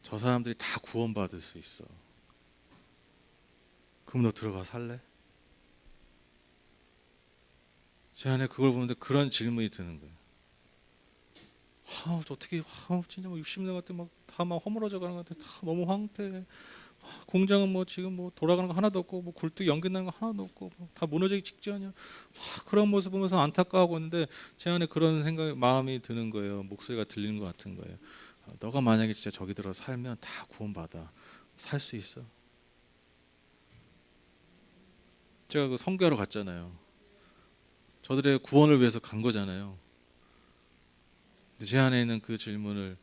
저 사람들이 다 구원받을 수 있어. 그럼 너 들어가 살래? 제 안에 그걸 보는데 그런 질문이 드는 거예요. 어떻게 진짜 뭐 60년 같은 막 다 막 허물어져 가는 것 같아. 다 너무 황폐해. 공장은 뭐 지금 뭐 돌아가는 거 하나도 없고 뭐 굴뚝 연기 나는 거 하나도 없고 뭐다 무너지기 직전이야. 그런 모습 보면서 안타까워하고 있는데 제 안에 그런 생각 마음이 드는 거예요. 목소리가 들리는 것 같은 거예요. 너가 만약에 진짜 저기 들어 살면 다 구원받아. 살 수 있어. 제가 그 선교하러 갔잖아요. 저들의 구원을 위해서 간 거잖아요. 근데 제 안에 있는 그 질문을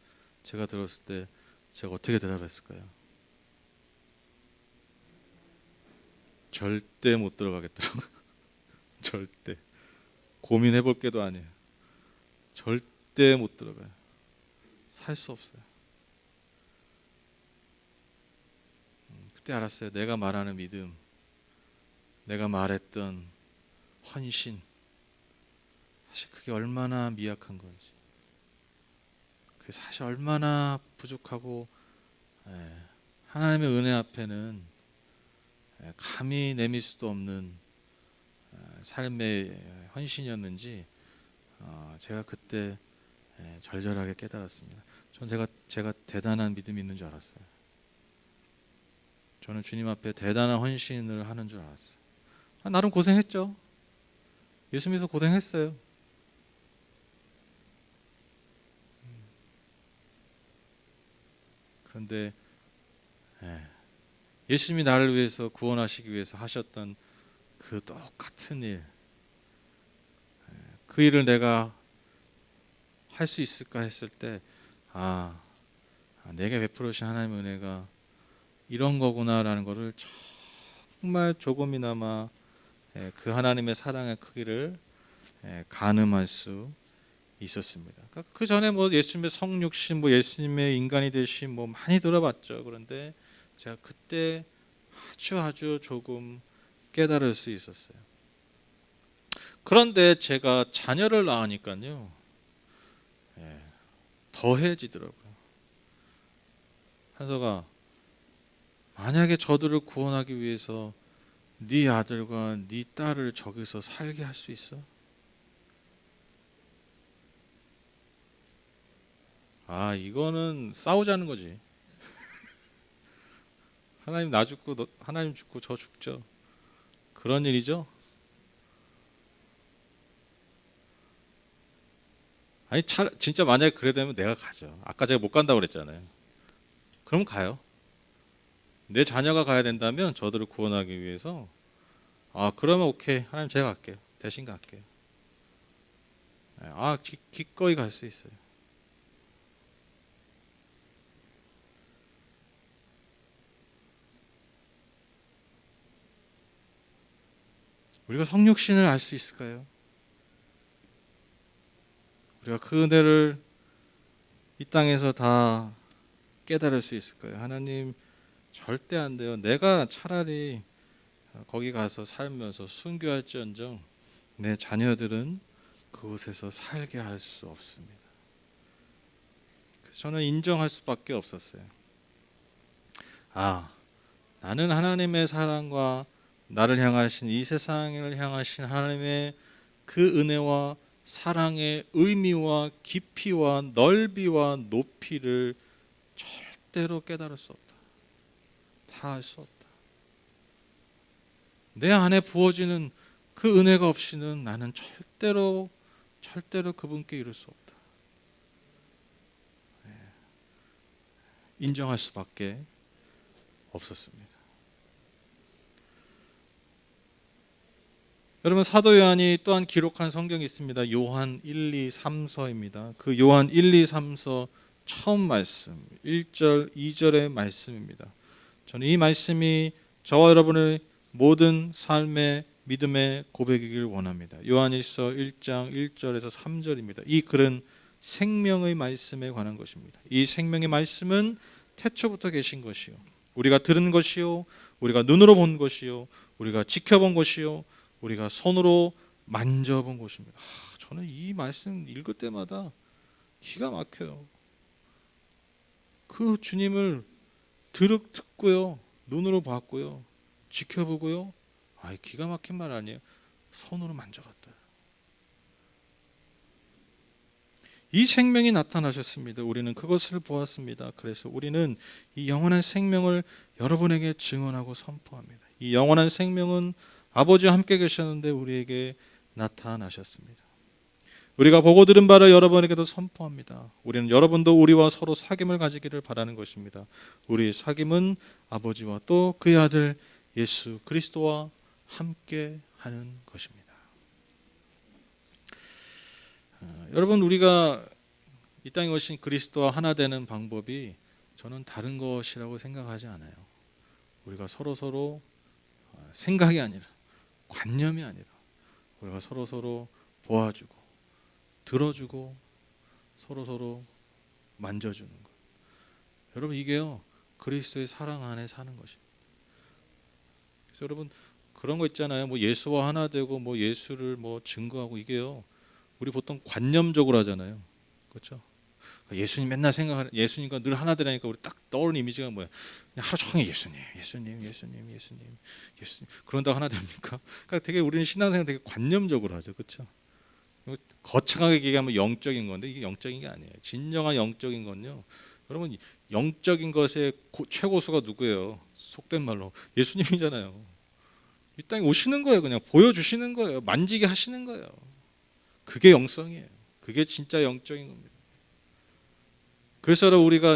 제가 들었을 때 제가 어떻게 대답했을까요? 절대 못 들어가겠더라고요. 절대. 고민해 볼 게도 아니에요. 절대 못 들어가요. 살 수 없어요. 그때 알았어요. 내가 말하는 믿음, 내가 말했던 헌신, 사실 그게 얼마나 미약한 건지, 그게 사실 얼마나 부족하고 하나님의 은혜 앞에는 감히 내밀 수도 없는 삶의 헌신이었는지 제가 그때 절절하게 깨달았습니다. 전 제가 대단한 믿음이 있는 줄 알았어요. 저는 주님 앞에 대단한 헌신을 하는 줄 알았어요. 나름 고생했죠. 예수 믿어서 고생했어요. 그런데 예수님이 나를 위해서 구원하시기 위해서 하셨던 그 똑같은 일, 그 일을 내가 할 수 있을까 했을 때 내게 베풀으신 하나님의 은혜가 이런 거구나라는 것을 정말 조금이나마 그 하나님의 사랑의 크기를 가늠할 수 있었습니다. 그 전에 뭐 예수님의 성육신, 뭐 예수님의 인간이 되신 뭐 많이 들어봤죠. 그런데 제가 그때 아주 조금 깨달을 수 있었어요. 그런데 제가 자녀를 낳으니까요, 더해지더라고요. 한서가, 만약에 저들을 구원하기 위해서 네 아들과 네 딸을 저기서 살게 할 수 있어? 이거는 싸우자는 거지. 하나님 나 죽고 하나님 죽고 저 죽죠. 그런 일이죠. 진짜 만약에 그래 되면 내가 가죠. 아까 제가 못 간다고 그랬잖아요. 그럼 가요. 내 자녀가 가야 된다면 저들을 구원하기 위해서 그러면 오케이, 하나님 제가 갈게요. 대신 갈게요. 기꺼이 갈 수 있어요. 우리가 성육신을 알 수 있을까요? 우리가 그 은혜를 이 땅에서 다 깨달을 수 있을까요? 하나님, 절대 안 돼요. 내가 차라리 거기 가서 살면서 순교할지언정 내 자녀들은 그곳에서 살게 할 수 없습니다. 그래서 저는 인정할 수밖에 없었어요. 나는 하나님의 사랑과 나를 향하신, 이 세상을 향하신 하나님의 그 은혜와 사랑의 의미와 깊이와 넓이와 높이를 절대로 깨달을 수 없다. 다 알 수 없다. 내 안에 부어지는 그 은혜가 없이는 나는 절대로 그분께 이룰 수 없다. 인정할 수밖에 없었습니다. 여러분, 사도 요한이 또한 기록한 성경이 있습니다. 요한 1, 2, 3서입니다. 그 요한 1, 2, 3서 처음 말씀 1절, 2절의 말씀입니다. 저는 이 말씀이 저와 여러분의 모든 삶의 믿음의 고백이길 원합니다. 요한일서 1장 1절에서 3절입니다. 이 글은 생명의 말씀에 관한 것입니다. 이 생명의 말씀은 태초부터 계신 것이요, 우리가 들은 것이요, 우리가 눈으로 본 것이요, 우리가 지켜본 것이요, 우리가 손으로 만져본 것입니다. 저는 이 말씀 읽을 때마다 기가 막혀요. 그 주님을 듣고요, 눈으로 봤고요, 지켜보고요. 기가 막힌 말 아니에요. 손으로 만져봤다. 이 생명이 나타나셨습니다. 우리는 그것을 보았습니다. 그래서 우리는 이 영원한 생명을 여러분에게 증언하고 선포합니다. 이 영원한 생명은 아버지와 함께 계셨는데 우리에게 나타나셨습니다. 우리가 보고 들은 바를 여러분에게도 선포합니다. 우리는 여러분도 우리와 서로 사귐을 가지기를 바라는 것입니다. 우리의 사귐은 아버지와 또 그의 아들 예수 그리스도와 함께 하는 것입니다. 여러분, 우리가 이 땅에 오신 그리스도와 하나 되는 방법이 저는 다른 것이라고 생각하지 않아요. 우리가 서로 생각이 아니라, 관념이 아니라, 우리가 서로 보아주고 들어주고 서로 만져주는 것. 여러분, 이게요, 그리스도의 사랑 안에 사는 것입니다. 그래서 여러분, 그런 거 있잖아요. 뭐 예수와 하나 되고 뭐 예수를 뭐 증거하고, 이게요, 우리 보통 관념적으로 하잖아요. 그렇죠? 예수님 맨날 생각하는, 예수님과 늘 하나 되라니까 우리 딱 떠오르는 이미지가 뭐야? 그냥 하루 종일 예수님. 그런다고 하나 됩니까? 그러니까 되게 우리는 신앙생활 되게 관념적으로 하죠. 그렇죠? 거창하게 얘기하면 영적인 건데 이게 영적인 게 아니에요. 진정한 영적인 건요, 여러분, 영적인 것의 최고수가 누구예요? 속된 말로 예수님이잖아요. 이 땅에 오시는 거예요. 그냥 보여주시는 거예요. 만지게 하시는 거예요. 그게 영성이에요. 그게 진짜 영적인 겁니다. 그래서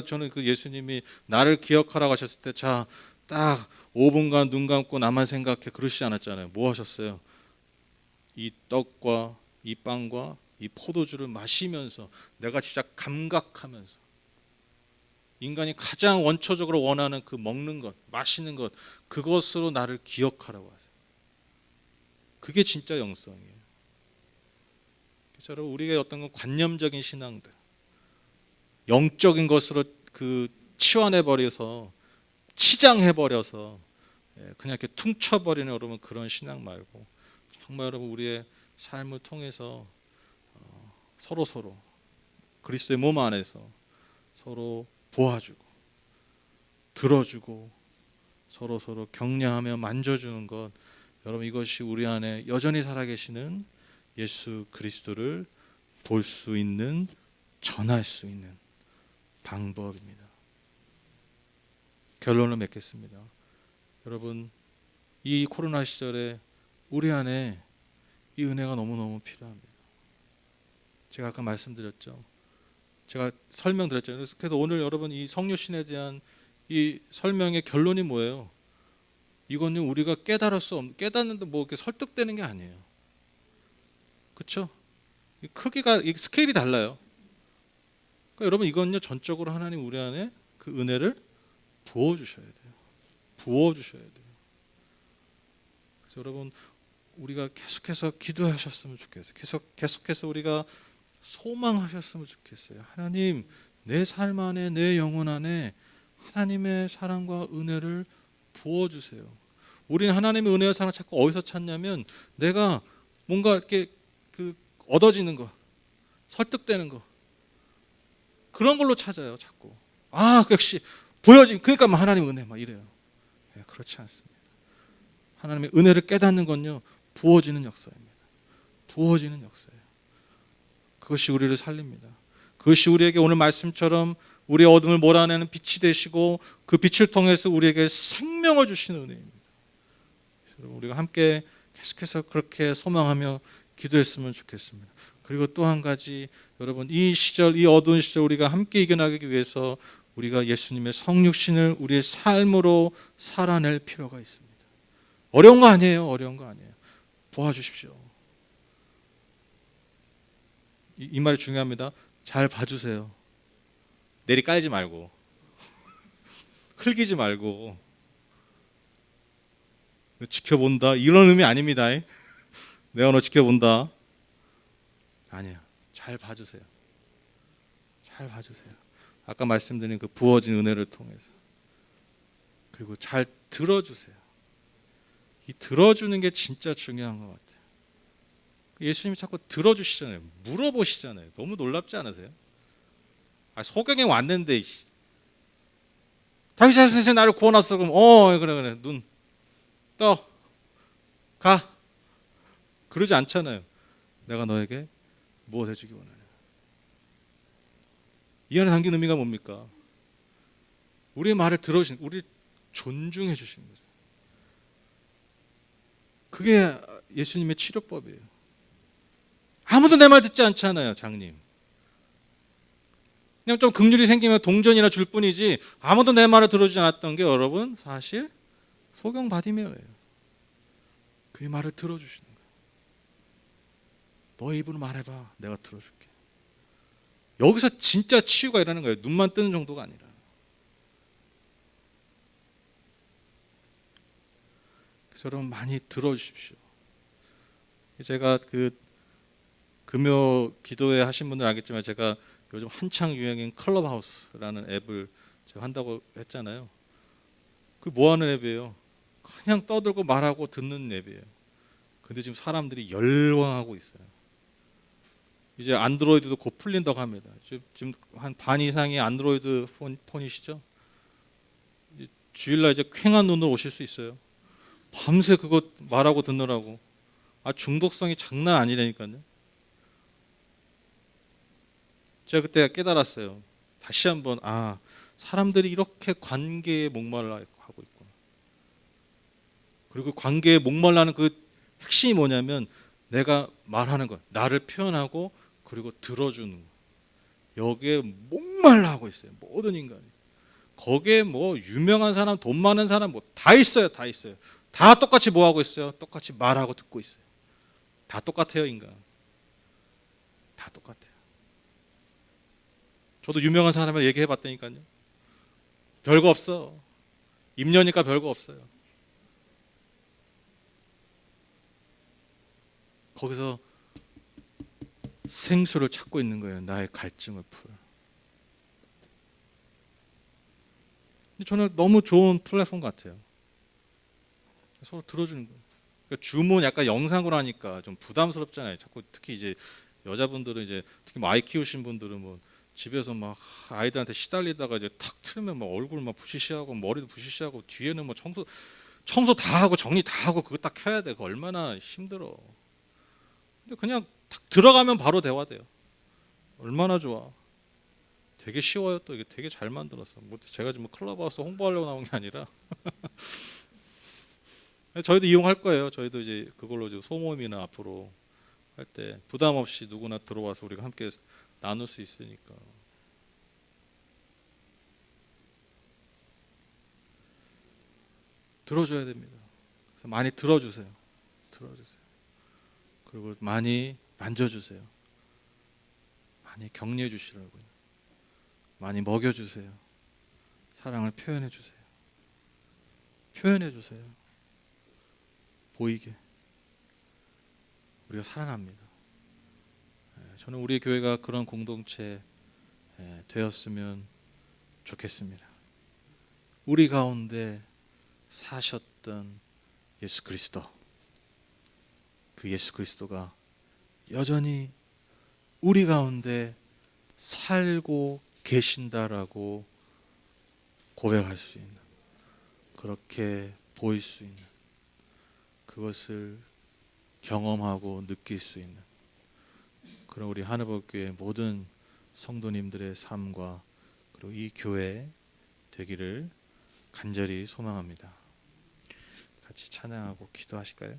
저는 그 예수님이 나를 기억하라고 하셨을 때, 자, 딱 5분간 눈 감고 나만 생각해, 그러시지 않았잖아요. 뭐 하셨어요? 이 떡과 이 빵과 이 포도주를 마시면서 내가 진짜 감각하면서 인간이 가장 원초적으로 원하는 그 먹는 것, 마시는 것, 그것으로 나를 기억하라고 하세요. 그게 진짜 영성이에요. 그래서 여러분, 우리가 어떤 건 관념적인 신앙들, 영적인 것으로 그 치환해 버려서 치장해 버려서 그냥 이렇게 퉁쳐버리는 여러분 그런 신앙 말고 정말 여러분 우리의 삶을 통해서 서로 그리스도의 몸 안에서 서로 도와주고 들어주고 서로 격려하며 만져주는 것, 여러분 이것이 우리 안에 여전히 살아계시는 예수 그리스도를 볼 수 있는, 전할 수 있는 방법입니다. 결론을 맺겠습니다. 여러분, 이 코로나 시절에 우리 안에 이 은혜가 너무너무 필요합니다. 제가 아까 말씀드렸죠. 제가 설명드렸죠. 그래서 오늘 여러분 이 성육신에 대한 이 설명의 결론이 뭐예요? 이거는 우리가 깨달을 수 없는, 깨닫는데 뭐 이렇게 설득되는 게 아니에요. 그렇죠? 크기가, 이 스케일이 달라요. 그러니까 여러분 이건요 전적으로 하나님 우리 안에 그 은혜를 부어주셔야 돼요. 부어주셔야 돼요. 그래서 여러분 우리가 계속해서 기도하셨으면 좋겠어요. 계속해서 우리가 소망하셨으면 좋겠어요. 하나님, 내 삶 안에, 내 영혼 안에 하나님의 사랑과 은혜를 부어주세요. 우리는 하나님의 은혜와 사랑을 자꾸 어디서 찾냐면 내가 뭔가 이렇게 그 얻어지는 거, 설득되는 거, 그런 걸로 찾아요. 자꾸. 역시 보여진, 그러니까 하나님의 은혜 막 이래요. 그렇지 않습니다. 하나님의 은혜를 깨닫는 건요 부어지는 역사입니다. 부어지는 역사예요. 그것이 우리를 살립니다. 그것이 우리에게 오늘 말씀처럼 우리의 어둠을 몰아내는 빛이 되시고 그 빛을 통해서 우리에게 생명을 주시는 은혜입니다. 우리가 함께 계속해서 그렇게 소망하며 기도했으면 좋겠습니다. 그리고 또 한 가지, 여러분 이 시절, 이 어두운 시절 우리가 함께 이겨나가기 위해서 우리가 예수님의 성육신을 우리의 삶으로 살아낼 필요가 있습니다. 어려운 거 아니에요. 어려운 거 아니에요. 도와주십시오. 이 말이 중요합니다. 잘 봐주세요. 내리 깔지 말고 흘기지 말고 지켜본다 이런 의미 아닙니다. 내가 너 지켜본다 아니에요. 잘 봐주세요. 잘 봐주세요. 아까 말씀드린 그 부어진 은혜를 통해서, 그리고 잘 들어주세요. 이 들어주는 게 진짜 중요한 것 같아요. 예수님이 자꾸 들어주시잖아요. 물어보시잖아요. 너무 놀랍지 않으세요? 소경에 왔는데 다윗 선생 나를 구원했어. 그럼 그래 눈 떠 가 그러지 않잖아요. 내가 너에게 무엇 해주기 원하냐. 이 안에 담긴 의미가 뭡니까? 우리의 말을 들어주신, 우리 존중해 주시는 거죠. 그게 예수님의 치료법이에요. 아무도 내 말 듣지 않잖아요. 장님 그냥 좀 긍휼이 생기면 동전이나 줄 뿐이지 아무도 내 말을 들어주지 않았던 게 여러분 사실 소경 바디메어예요. 그의 말을 들어주시는 거예요. 너의 입으로 말해봐. 내가 들어줄게. 여기서 진짜 치유가 일어나는 거예요. 눈만 뜨는 정도가 아니라. 그래서 여러분 많이 들어주십시오. 제가 그 금요 기도회 하신 분들 알겠지만 제가 요즘 한창 유행인 클럽하우스라는 앱을 제가 한다고 했잖아요. 그 뭐 하는 앱이에요? 그냥 떠들고 말하고 듣는 앱이에요. 근데 지금 사람들이 열광하고 있어요. 이제 안드로이드도 곧 풀린다고 합니다. 지금 한 반 이상이 안드로이드 폰이시죠? 주일날 이제 퀭한 눈으로 오실 수 있어요. 밤새 그거 말하고 듣느라고. 중독성이 장난 아니라니까요. 제가 그때 깨달았어요. 다시 한번 사람들이 이렇게 관계에 목말라 하고 있구나. 그리고 관계에 목말라는 그 핵심이 뭐냐면 내가 말하는 것, 나를 표현하고 그리고 들어주는 것. 여기에 목말라 하고 있어요. 모든 인간이. 거기에 뭐 유명한 사람, 돈 많은 사람 뭐 다 있어요. 다 있어요. 다 똑같이 뭐 하고 있어요? 똑같이 말하고 듣고 있어요. 다 똑같아요, 인간. 다 똑같아요. 저도 유명한 사람을 얘기해 봤다니까요. 별거 없어. 임녀니까 별거 없어요. 거기서 생수를 찾고 있는 거예요. 나의 갈증을 풀. 근데 저는 너무 좋은 플랫폼 같아요. 서로 들어주는 거예요. 그러니까 줌은 약간 영상으로 하니까 좀 부담스럽잖아요. 자꾸 특히 이제 여자분들은 이제 특히 뭐 아이 키우신 분들은 뭐 집에서 막 아이들한테 시달리다가 이제 탁 틀면 막 얼굴 막 부시시하고 머리도 부시시하고 뒤에는 뭐 청소 다 하고 정리 다 하고 그거 딱 켜야 돼. 그거 얼마나 힘들어. 근데 그냥 탁 들어가면 바로 대화돼요. 얼마나 좋아. 되게 쉬워요. 또 이게 되게 잘 만들었어. 뭐 제가 지금 클럽하우스 홍보하려고 나온 게 아니라 저희도 이용할 거예요. 저희도 이제 그걸로 이제 소모임이나 앞으로 할 때 부담 없이 누구나 들어와서 우리가 함께 나눌 수 있으니까. 들어줘야 됩니다. 그래서 많이 들어주세요. 들어주세요. 그리고 많이 만져주세요. 많이 격려해 주시라고요. 많이 먹여주세요. 사랑을 표현해 주세요. 표현해 주세요. 보이게. 우리가 살아납니다. 저는 우리 교회가 그런 공동체 되었으면 좋겠습니다. 우리 가운데 사셨던 예수 그리스도, 그 예수 그리스도가 여전히 우리 가운데 살고 계신다라고 고백할 수 있는, 그렇게 보일 수 있는, 그것을 경험하고 느낄 수 있는 그런 우리 하늘복교회 모든 성도님들의 삶과 그리고 이 교회 되기를 간절히 소망합니다. 같이 찬양하고 기도하실까요?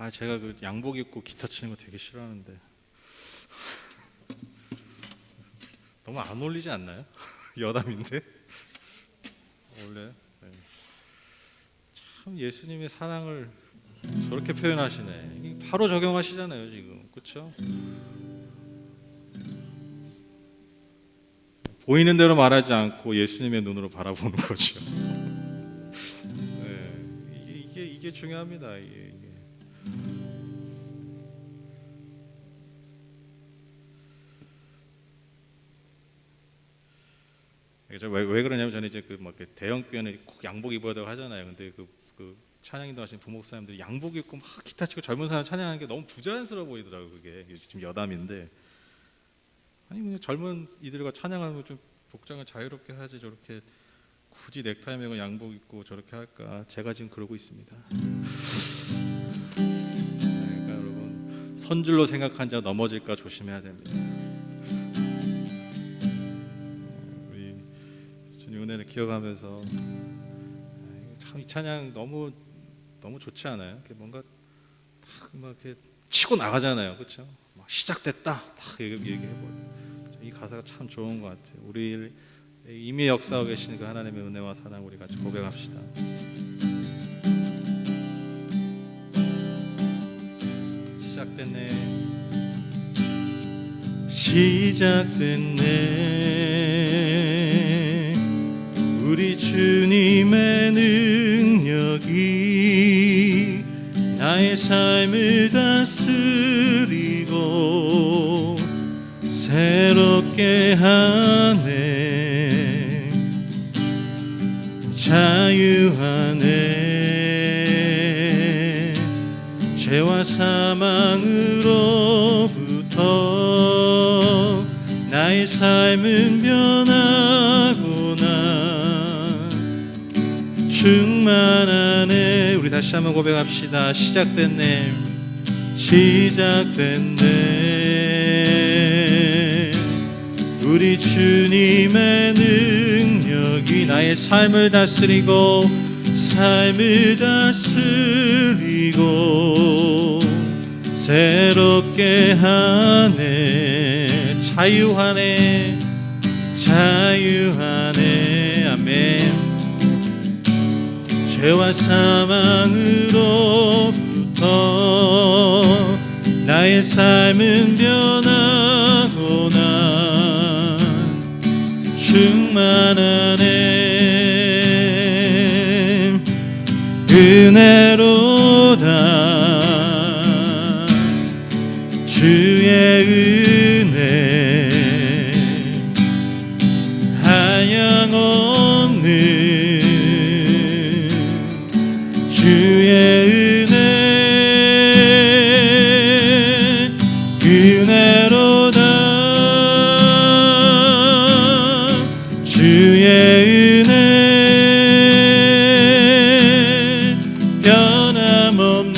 제가 그 양복 입고 기타 치는 거 되게 싫어하는데 너무 안 어울리지 않나요? 여담인데 원래 참 예수님의 사랑을 저렇게 표현하시네. 바로 적용하시잖아요 지금, 그렇죠? 보이는 대로 말하지 않고 예수님의 눈으로 바라보는 거죠. 이게 중요합니다. 이게. 왜 그러냐면 저는 이제 그 막 대형 교회는 꼭 양복 입어야 되고 하잖아요. 근데 그 찬양인도 하시는 부목사님들이 양복 입고 막 기타 치고 젊은 사람 찬양하는 게 너무 부자연스러워 보이더라고요. 그게 지금 여담인데, 아니 그냥 젊은 이들과 찬양하는 거 좀 복장을 자유롭게 하지 저렇게 굳이 넥타이 매고 양복 입고 저렇게 할까? 제가 지금 그러고 있습니다. 그러니까 여러분 선줄로 생각한 자 넘어질까 조심해야 됩니다. 은혜를 기억하면서 참 이 찬양 너무 좋지 않아요? 이렇게 뭔가 막 이렇게 치고 나가잖아요, 그렇죠? 막 시작됐다, 딱 얘기해버려. 이 가사가 참 좋은 것 같아요. 우리 이미 역사하고 계신 그 하나님의 은혜와 사랑 우리 같이 고백합시다. 시작됐네. 우리 주님의 능력이 나의 삶을 다스리고 새롭게 하네. 자유하네. 죄와 사망으로부터 나의 삶은 변하구나. 충만하네. 우리 다시 한번 고백합시다. 시작됐네. 우리 주님의 능력이 나의 삶을 다스리고 새롭게 하네. 자유하네 아멘. 죄와 사망으로부터 나의 삶은 변하고나 충만하네. 은혜로다 주의 은혜 한량없는 주의 은혜 은혜로다 주의 은혜 변함없는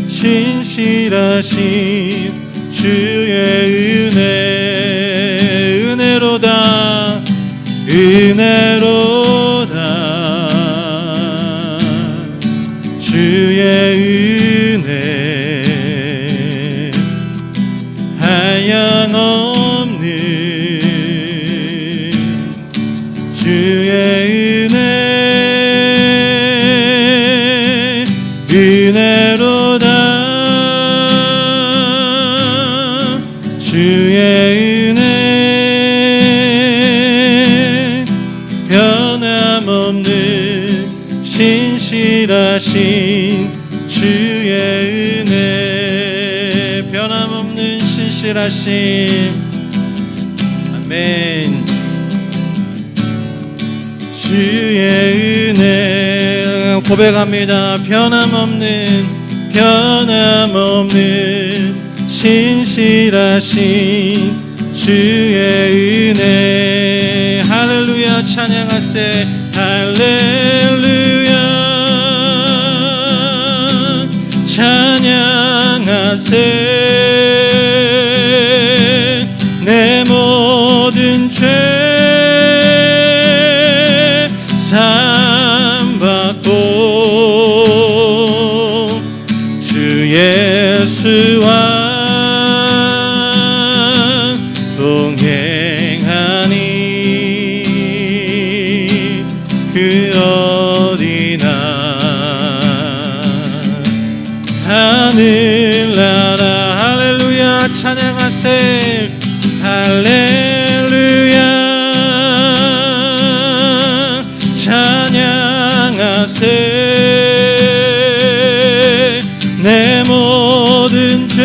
신실하신 주의 은혜 은혜로다 주의 은혜 한량없는 주의 은혜 은혜로다 주의 은혜 변함없는 신실하신 주의 은혜 변함없는 신실하신 아멘. 주의 은혜 고백합니다. 변함없는 신실하신 주의 은혜 할렐루야 찬양하세 할렐루야 찬양하세 내 모든 죄 사함받고 주 예수와 동행하니 그 어디나 하늘나라 할렐루야 찬양하세 할렐루야 찬양하세 내 모든 죄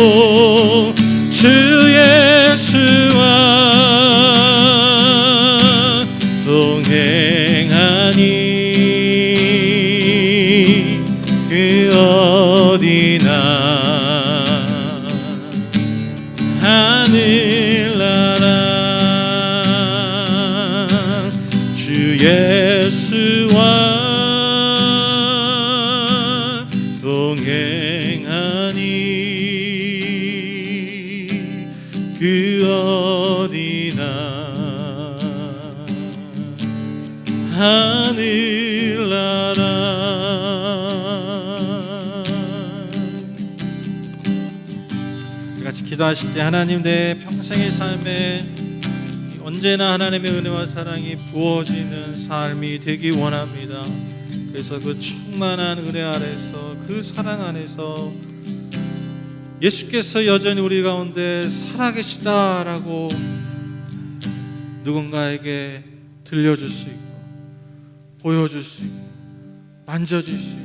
사함받고 주 예수와 동행하니 그 어디나 하늘나라 주 예수와 동행하니 그 어디나 하늘나라 같이 기도하실 때 하나님 내 평생의 삶에 언제나 하나님의 은혜와 사랑이 부어지는 삶이 되기 원합니다. 그래서 그 충만한 은혜 아래서 그 사랑 안에서 예수께서 여전히 우리 가운데 살아계시다라고 누군가에게 들려줄 수 있고 보여줄 수 있고 만져질 수 있고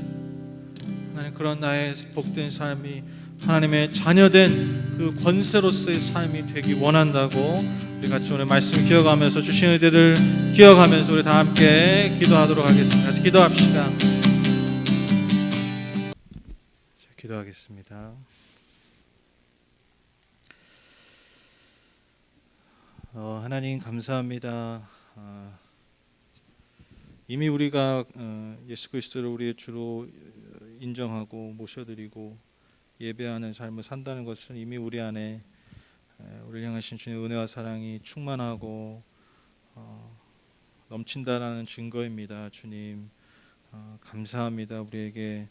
하나님 그런 나의 복된 삶이 하나님의 자녀된 그 권세로서의 삶이 되기 원한다고 우리 같이 오늘 말씀 기억하면서 주신 은혜들 기억하면서 우리 다 함께 기도하도록 하겠습니다. 같이 기도합시다. 자, 기도하겠습니다. 하나님 감사합니다. 이미 우리가 예수 그리스도를 우리의 주로 인정하고 모셔드리고 예배하는 삶을 산다는 것은 이미 우리 안에 우리를 향하신 주님의 은혜와 사랑이 충만하고 넘친다라는 증거입니다. 주님 감사합니다. 우리에게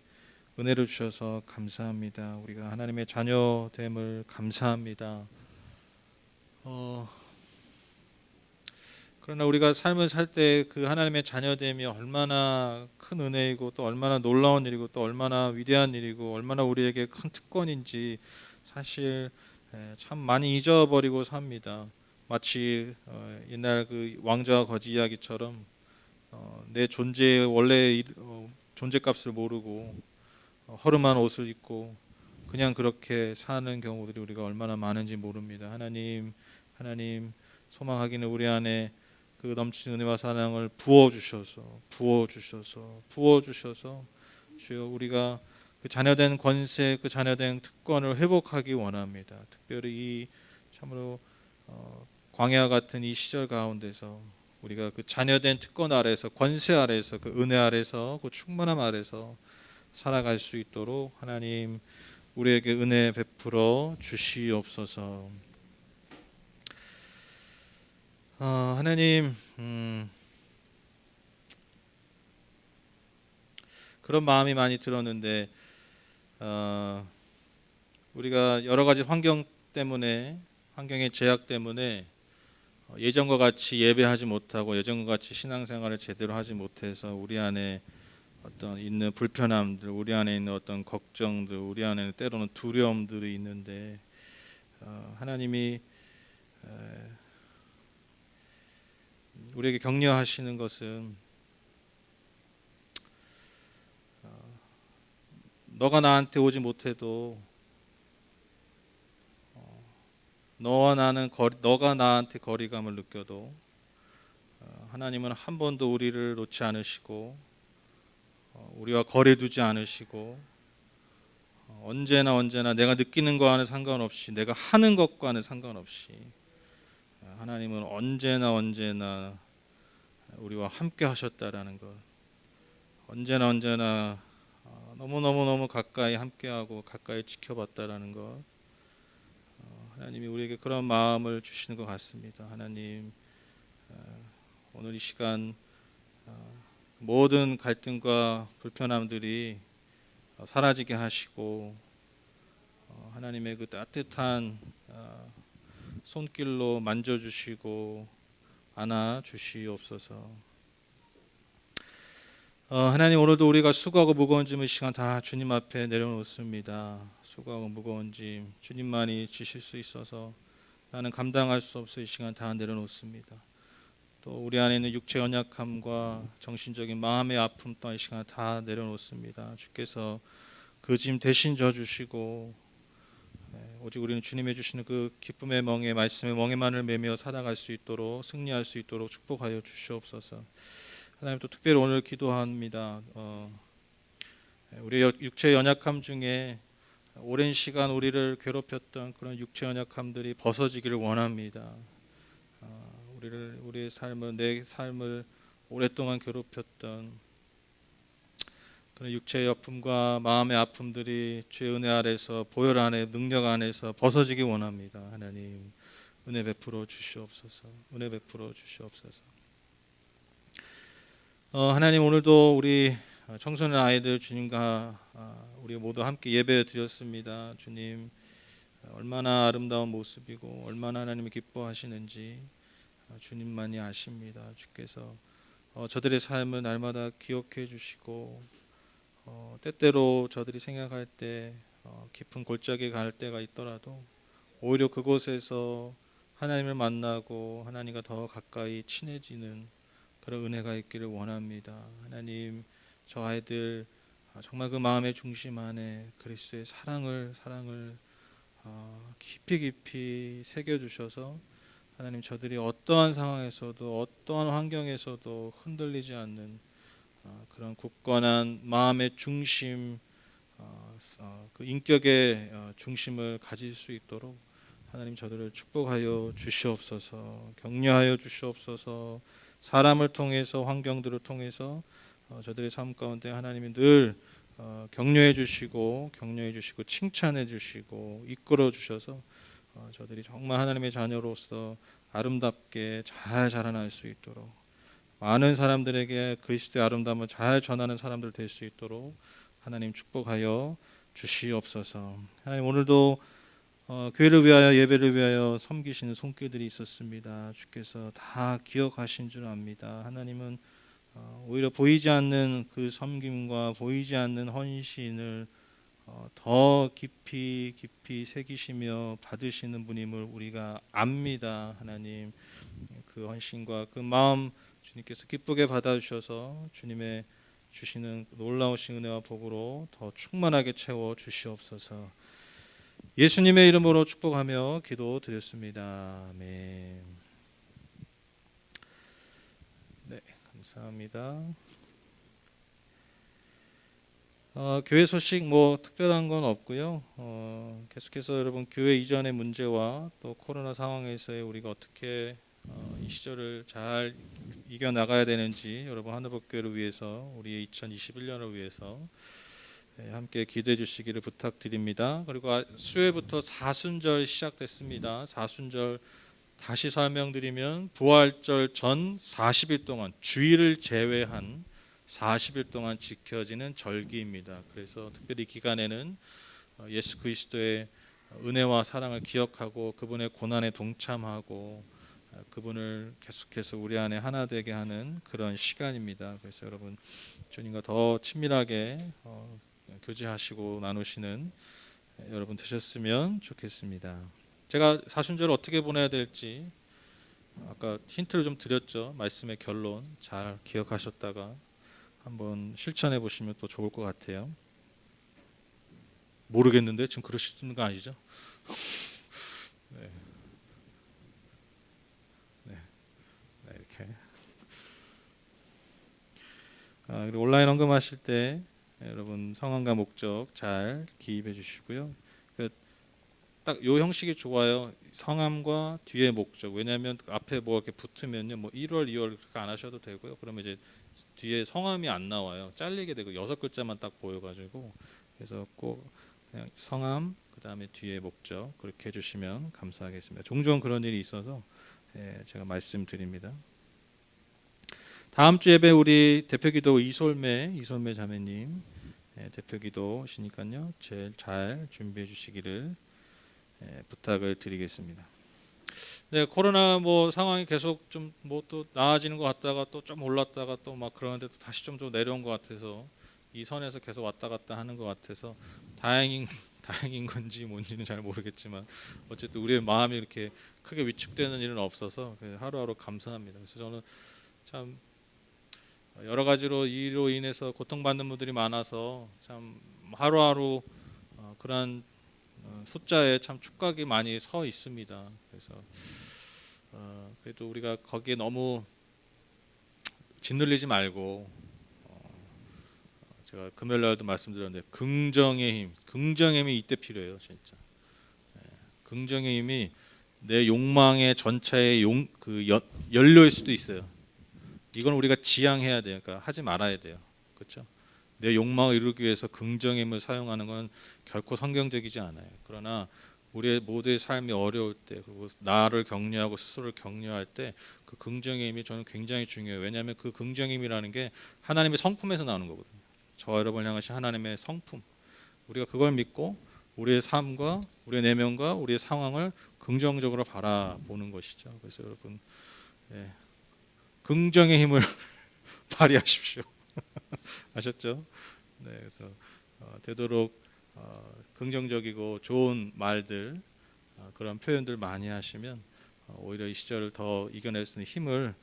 은혜를 주셔서 감사합니다. 우리가 하나님의 자녀됨을 감사합니다. 그러나 우리가 삶을 살 때 그 하나님의 자녀됨이 얼마나 큰 은혜이고 또 얼마나 놀라운 일이고 또 얼마나 위대한 일이고 얼마나 우리에게 큰 특권인지 사실 참 많이 잊어버리고 삽니다. 마치 옛날 그 왕자와 거지 이야기처럼 내 존재의 원래 존재값을 모르고 허름한 옷을 입고 그냥 그렇게 사는 경우들이 우리가 얼마나 많은지 모릅니다. 하나님 소망하기는 우리 안에 그 넘치는 은혜와 사랑을 부어 주셔서 주여 우리가 그 자녀된 권세, 그 자녀된 특권을 회복하기 원합니다. 특별히 이 참으로 광야 같은 이 시절 가운데서 우리가 그 자녀된 특권 아래서 권세 아래서 그 은혜 아래서 그 충만함 아래서 살아갈 수 있도록 하나님 우리에게 은혜 베풀어 주시옵소서. 하나님 그런 마음이 많이 들었는데 우리가 여러 가지 환경의 제약 때문에 예전과 같이 예배하지 못하고 예전과 같이 신앙생활을 제대로 하지 못해서 우리 안에 어떤 있는 불편함들, 우리 안에 있는 어떤 걱정들, 우리 안에 때로는 두려움들이 있는데 하나님이 우리에게 격려하시는 것은 너가 나한테 오지 못해도 너가 나한테 거리감을 느껴도 하나님은 한 번도 우리를 놓지 않으시고 우리와 거리 두지 않으시고 언제나 내가 느끼는 거와는 상관없이 내가 하는 것과는 상관없이 하나님은 언제나 우리와 함께 하셨다라는 것, 언제나 너무 가까이 함께하고 가까이 지켜봤다라는 것, 하나님이 우리에게 그런 마음을 주시는 것 같습니다. 하나님 오늘 이 시간 모든 갈등과 불편함들이 사라지게 하시고 하나님의 그 따뜻한 손길로 만져주시고 안아주시옵소서. 하나님 오늘도 우리가 수고하고 무거운 짐을 이 시간 다 주님 앞에 내려놓습니다. 수고하고 무거운 짐 주님만이 지실 수 있어서 나는 감당할 수 없어 이 시간 다 내려놓습니다. 또 우리 안에 있는 육체 연약함과 정신적인 마음의 아픔 또한 이 시간 다 내려놓습니다. 주께서 그 짐 대신 져주시고 오직 우리는 주님이 주시는 그 기쁨의 멍에 말씀의 멍에만을 매며 살아갈 수 있도록 승리할 수 있도록 축복하여 주시옵소서. 하나님 또 특별히 오늘 기도합니다. 우리 육체 연약함 중에 오랜 시간 우리를 괴롭혔던 그런 육체 연약함들이 벗어지기를 원합니다. 우리의 삶을 내 삶을 오랫동안 괴롭혔던 그런 육체의 아픔과 마음의 아픔들이 주의 은혜 아래서 보혈 안에 능력 안에서 벗어지기 원합니다. 하나님 은혜 베풀어 주시옵소서. 은혜 베풀어 주시옵소서. 하나님 오늘도 우리 청소년 아이들 주님과 우리 모두 함께 예배 드렸습니다. 주님 얼마나 아름다운 모습이고 얼마나 하나님이 기뻐하시는지 주님만이 아십니다. 주께서 저들의 삶을 날마다 기억해 주시고 때때로 저들이 생각할 때 깊은 골짜기에 갈 때가 있더라도 오히려 그곳에서 하나님을 만나고 하나님과 더 가까이 친해지는 그런 은혜가 있기를 원합니다. 하나님 저 아이들 정말 그 마음의 중심 안에 그리스도의 사랑을 깊이 새겨주셔서 하나님 저들이 어떠한 상황에서도 어떠한 환경에서도 흔들리지 않는 그런 굳건한 마음의 중심, 그 인격의 중심을 가질 수 있도록 하나님 저들을 축복하여 주시옵소서. 격려하여 주시옵소서. 사람을 통해서 환경들을 통해서 저들의 삶 가운데 하나님이 늘 격려해 주시고 칭찬해 주시고 이끌어 주셔서 저들이 정말 하나님의 자녀로서 아름답게 잘 자라날 수 있도록, 많은 사람들에게 그리스도의 아름다움을 잘 전하는 사람들 될 수 있도록 하나님 축복하여 주시옵소서. 하나님, 오늘도 교회를 위하여, 예배를 위하여 섬기시는 손길들이 있었습니다. 주께서 다 기억하신 줄 압니다. 하나님은 오히려 보이지 않는 그 섬김과 보이지 않는 헌신을 더 깊이 새기시며 받으시는 분임을 우리가 압니다. 하나님, 그 헌신과 그 마음 주님께서 기쁘게 받아주셔서 주님의 주시는 놀라우신 은혜와 복으로 더 충만하게 채워 주시옵소서. 예수님의 이름으로 축복하며 기도드렸습니다. 아멘. 네, 감사합니다. 교회 소식 뭐 특별한 건 없고요. 계속해서 여러분 교회 이전의 문제와 또 코로나 상황에서의 우리가 어떻게 이 시절을 잘 이겨 나가야 되는지, 여러분 하늘복교회를 위해서, 우리의 2021년을 위해서 함께 기도해 주시기를 부탁드립니다. 그리고 수요일부터 사순절 시작됐습니다. 사순절 다시 설명드리면 부활절 전 40일 동안, 주일을 제외한 40일 동안 지켜지는 절기입니다. 그래서 특별히 이 기간에는 예수 그리스도의 은혜와 사랑을 기억하고 그분의 고난에 동참하고 그분을 계속해서 우리 안에 하나 되게 하는 그런 시간입니다. 그래서 여러분 주님과 더 친밀하게 교제하시고 나누시는 여러분 되셨으면 좋겠습니다. 제가 사순절을 어떻게 보내야 될지 아까 힌트를 좀 드렸죠. 말씀의 결론 잘 기억하셨다가 한번 실천해 보시면 또 좋을 것 같아요. 모르겠는데 지금 그러시는 거 아니죠? 네. 이렇게. 그리고 온라인 헌금하실 때 여러분 성함과 목적 잘 기입해 주시고요. 딱 요 형식이 좋아요. 성함과 뒤에 목적. 왜냐하면 앞에 뭐 이렇게 붙으면요, 뭐 1월, 2월 그렇게 안 하셔도 되고요. 그러면 이제 뒤에 성함이 안 나와요. 잘리게 되고 6글자만 딱 보여가지고, 그래서 꼭 그냥 성함 그 다음에 뒤에 목적 그렇게 해주시면 감사하겠습니다. 종종 그런 일이 있어서 제가 말씀드립니다. 다음 주 예배 우리 대표기도 이솔매 자매님 대표기도시니까요, 제일 잘 준비해 주시기를 부탁을 드리겠습니다. 네, 코로나 뭐 상황이 계속 좀 뭐 또 나아지는 것 같다가 또 좀 올랐다가 또 막 그러는데 또 다시 좀 내려온 것 같아서 이 선에서 계속 왔다 갔다 하는 것 같아서 다행인 건지 뭔지는 잘 모르겠지만 어쨌든 우리의 마음이 이렇게 크게 위축되는 일은 없어서 하루하루 감사합니다. 그래서 저는 참 여러 가지로 이로 인해서 고통받는 분들이 많아서 참 하루하루 그러한 숫자에 참 촉각이 많이 서 있습니다. 그래서 그래도 우리가 거기에 너무 짓눌리지 말고, 제가 금요일 날도 말씀드렸는데 긍정의 힘이 이때 필요해요, 진짜. 긍정의 힘이 내 욕망의 전차의 연료일 수도 있어요. 이건 우리가 지양해야 돼요. 그러니까 하지 말아야 돼요. 그렇죠? 내 욕망을 이루기 위해서 긍정의 힘을 사용하는 건 결코 성경적이지 않아요. 그러나 우리의 모두의 삶이 어려울 때, 그리고 나를 격려하고 스스로를 격려할 때 그 긍정의 힘이 저는 굉장히 중요해요. 왜냐하면 그 긍정의 힘이라는 게 하나님의 성품에서 나오는 거거든요. 저와 여러분을 향하신 하나님의 성품, 우리가 그걸 믿고 우리의 삶과 우리의 내면과 우리의 상황을 긍정적으로 바라보는 것이죠. 그래서 여러분 긍정의 힘을 발휘하십시오. 아셨죠? 네, 그래서 되도록 긍정적이고 좋은 말들, 그런 표현들 많이 하시면 오히려 이 시절을 더 이겨낼 수 있는 힘을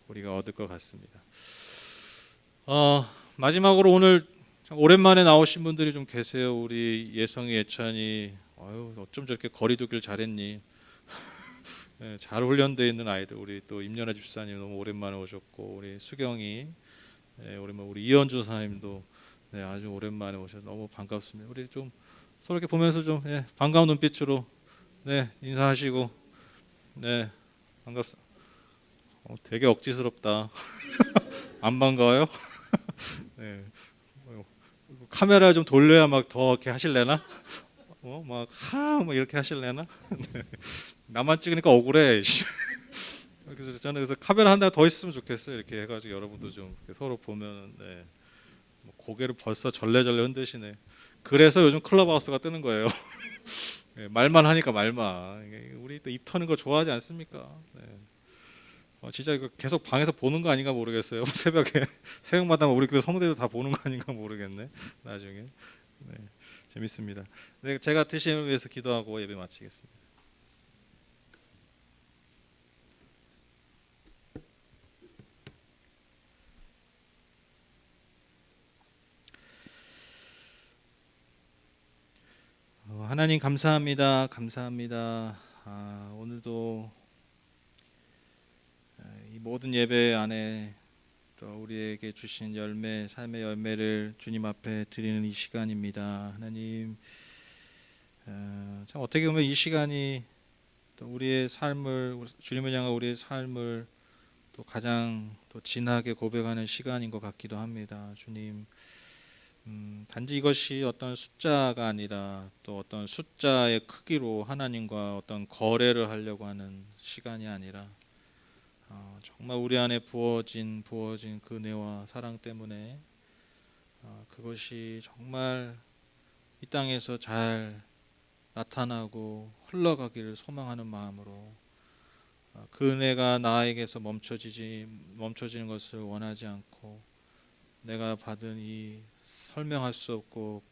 우리가 얻을 것 같습니다. 마지막으로 오늘 오랜만에 나오신 분들이 좀 계세요. 우리 예성이, 예찬이, 어쩜 저렇게 거리두기를 잘했니? 네, 잘 훈련되어 있는 아이들. 우리 또 임연아 집사님 너무 오랜만에 오셨고, 우리 수경이, 오랜만에 우리 이현주 사님도 아주 오랜만에 오셔서 너무 반갑습니다. 우리 좀 서로 이렇게 보면서 좀 반가운 눈빛으로 인사하시고, 반갑습니다. 되게 억지스럽다. 안 반가워요? 네. 카메라 좀 돌려야 막 더 이렇게 하실래나? 막 이렇게 하실래나? 네. 나만 찍으니까 억울해. 씨. 그래서 저는 그래서 카메라 한 대 더 있으면 좋겠어요. 이렇게 해가지고 여러분도 좀 이렇게 서로 보면 네. 뭐 고개를 벌써 절레절레 흔드시네. 그래서 요즘 클럽하우스가 뜨는 거예요. 네, 말만 하니까 말만. 우리 또 입 터는 거 좋아하지 않습니까? 네. 진짜 이거 계속 방에서 보는 거 아닌가 모르겠어요. 새벽마다 우리 교회 성도들 다 보는 거 아닌가 모르겠네. 나중에. 네, 재밌습니다. 네, 제가 TCM을 위해서 기도하고 예배 마치겠습니다. 하나님 감사합니다. 감사합니다. 오늘도 이 모든 예배 안에 또 우리에게 주신 열매, 삶의 열매를 주님 앞에 드리는 이 시간입니다. 하나님, 참 어떻게 보면 이 시간이 또 우리의 삶을, 주님을 향한 우리의 삶을 또 가장 또 진하게 고백하는 시간인 것 같기도 합니다. 주님, 단지 이것이 어떤 숫자가 아니라 또 어떤 숫자의 크기로 하나님과 어떤 거래를 하려고 하는 시간이 아니라 정말 우리 안에 부어진 그 은혜와 사랑 때문에 그것이 정말 이 땅에서 잘 나타나고 흘러가기를 소망하는 마음으로 그 은혜가 나에게서 멈춰지는 것을 원하지 않고 내가 받은 이 설명할 수 없고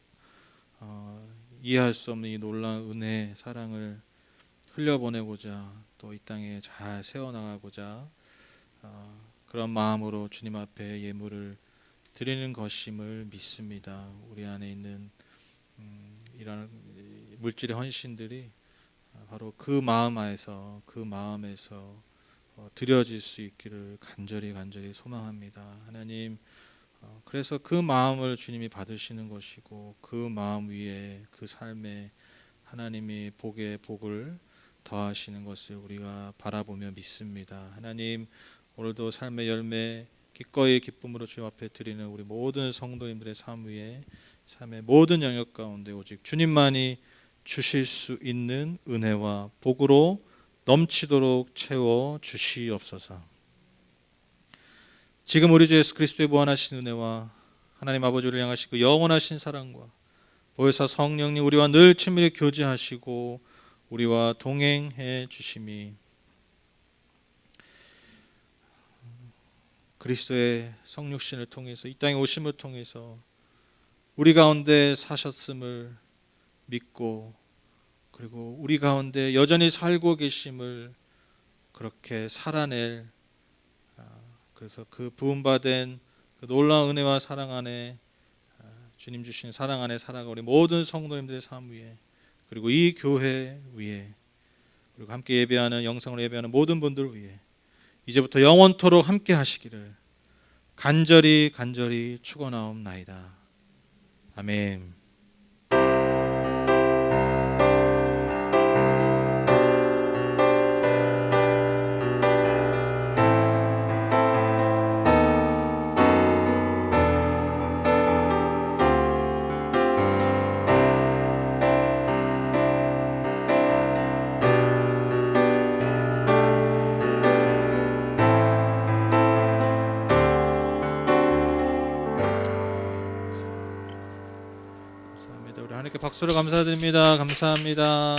이해할 수 없는 이 놀라운 은혜, 사랑을 흘려보내고자 또 이 땅에 잘 세워나가고자 그런 마음으로 주님 앞에 예물을 드리는 것임을 믿습니다. 우리 안에 있는 이런 물질의 헌신들이 바로 그 마음에서 드려질 수 있기를 간절히 소망합니다. 하나님, 그래서 그 마음을 주님이 받으시는 것이고 그 마음 위에 그 삶에 하나님이 복을 더하시는 것을 우리가 바라보며 믿습니다. 하나님, 오늘도 삶의 열매 기꺼이 기쁨으로 주님 앞에 드리는 우리 모든 성도님들의 삶 위에 삶의 모든 영역 가운데 오직 주님만이 주실 수 있는 은혜와 복으로 넘치도록 채워 주시옵소서. 지금 우리 주 예수 그리스도의 무한하신 은혜와 하나님 아버지를 향하신 그 영원하신 사랑과 보혜사 성령님 우리와 늘 친밀히 교제하시고 우리와 동행해 주심이 그리스도의 성육신을 통해서 이 땅에 오심을 통해서 우리 가운데 사셨음을 믿고 그리고 우리 가운데 여전히 살고 계심을 그렇게 살아낼 그래서 그 부음받은 그 놀라운 은혜와 사랑 안에 주님 주신 사랑 안에 살아가 우리 모든 성도님들의 삶 위에 그리고 이 교회 위에 그리고 함께 예배하는 영상으로 예배하는 모든 분들 위에 이제부터 영원토록 함께 하시기를 간절히 축원하옵나이다. 아멘. 감사합니다. 우리 하나님께 박수를 감사드립니다. 감사합니다.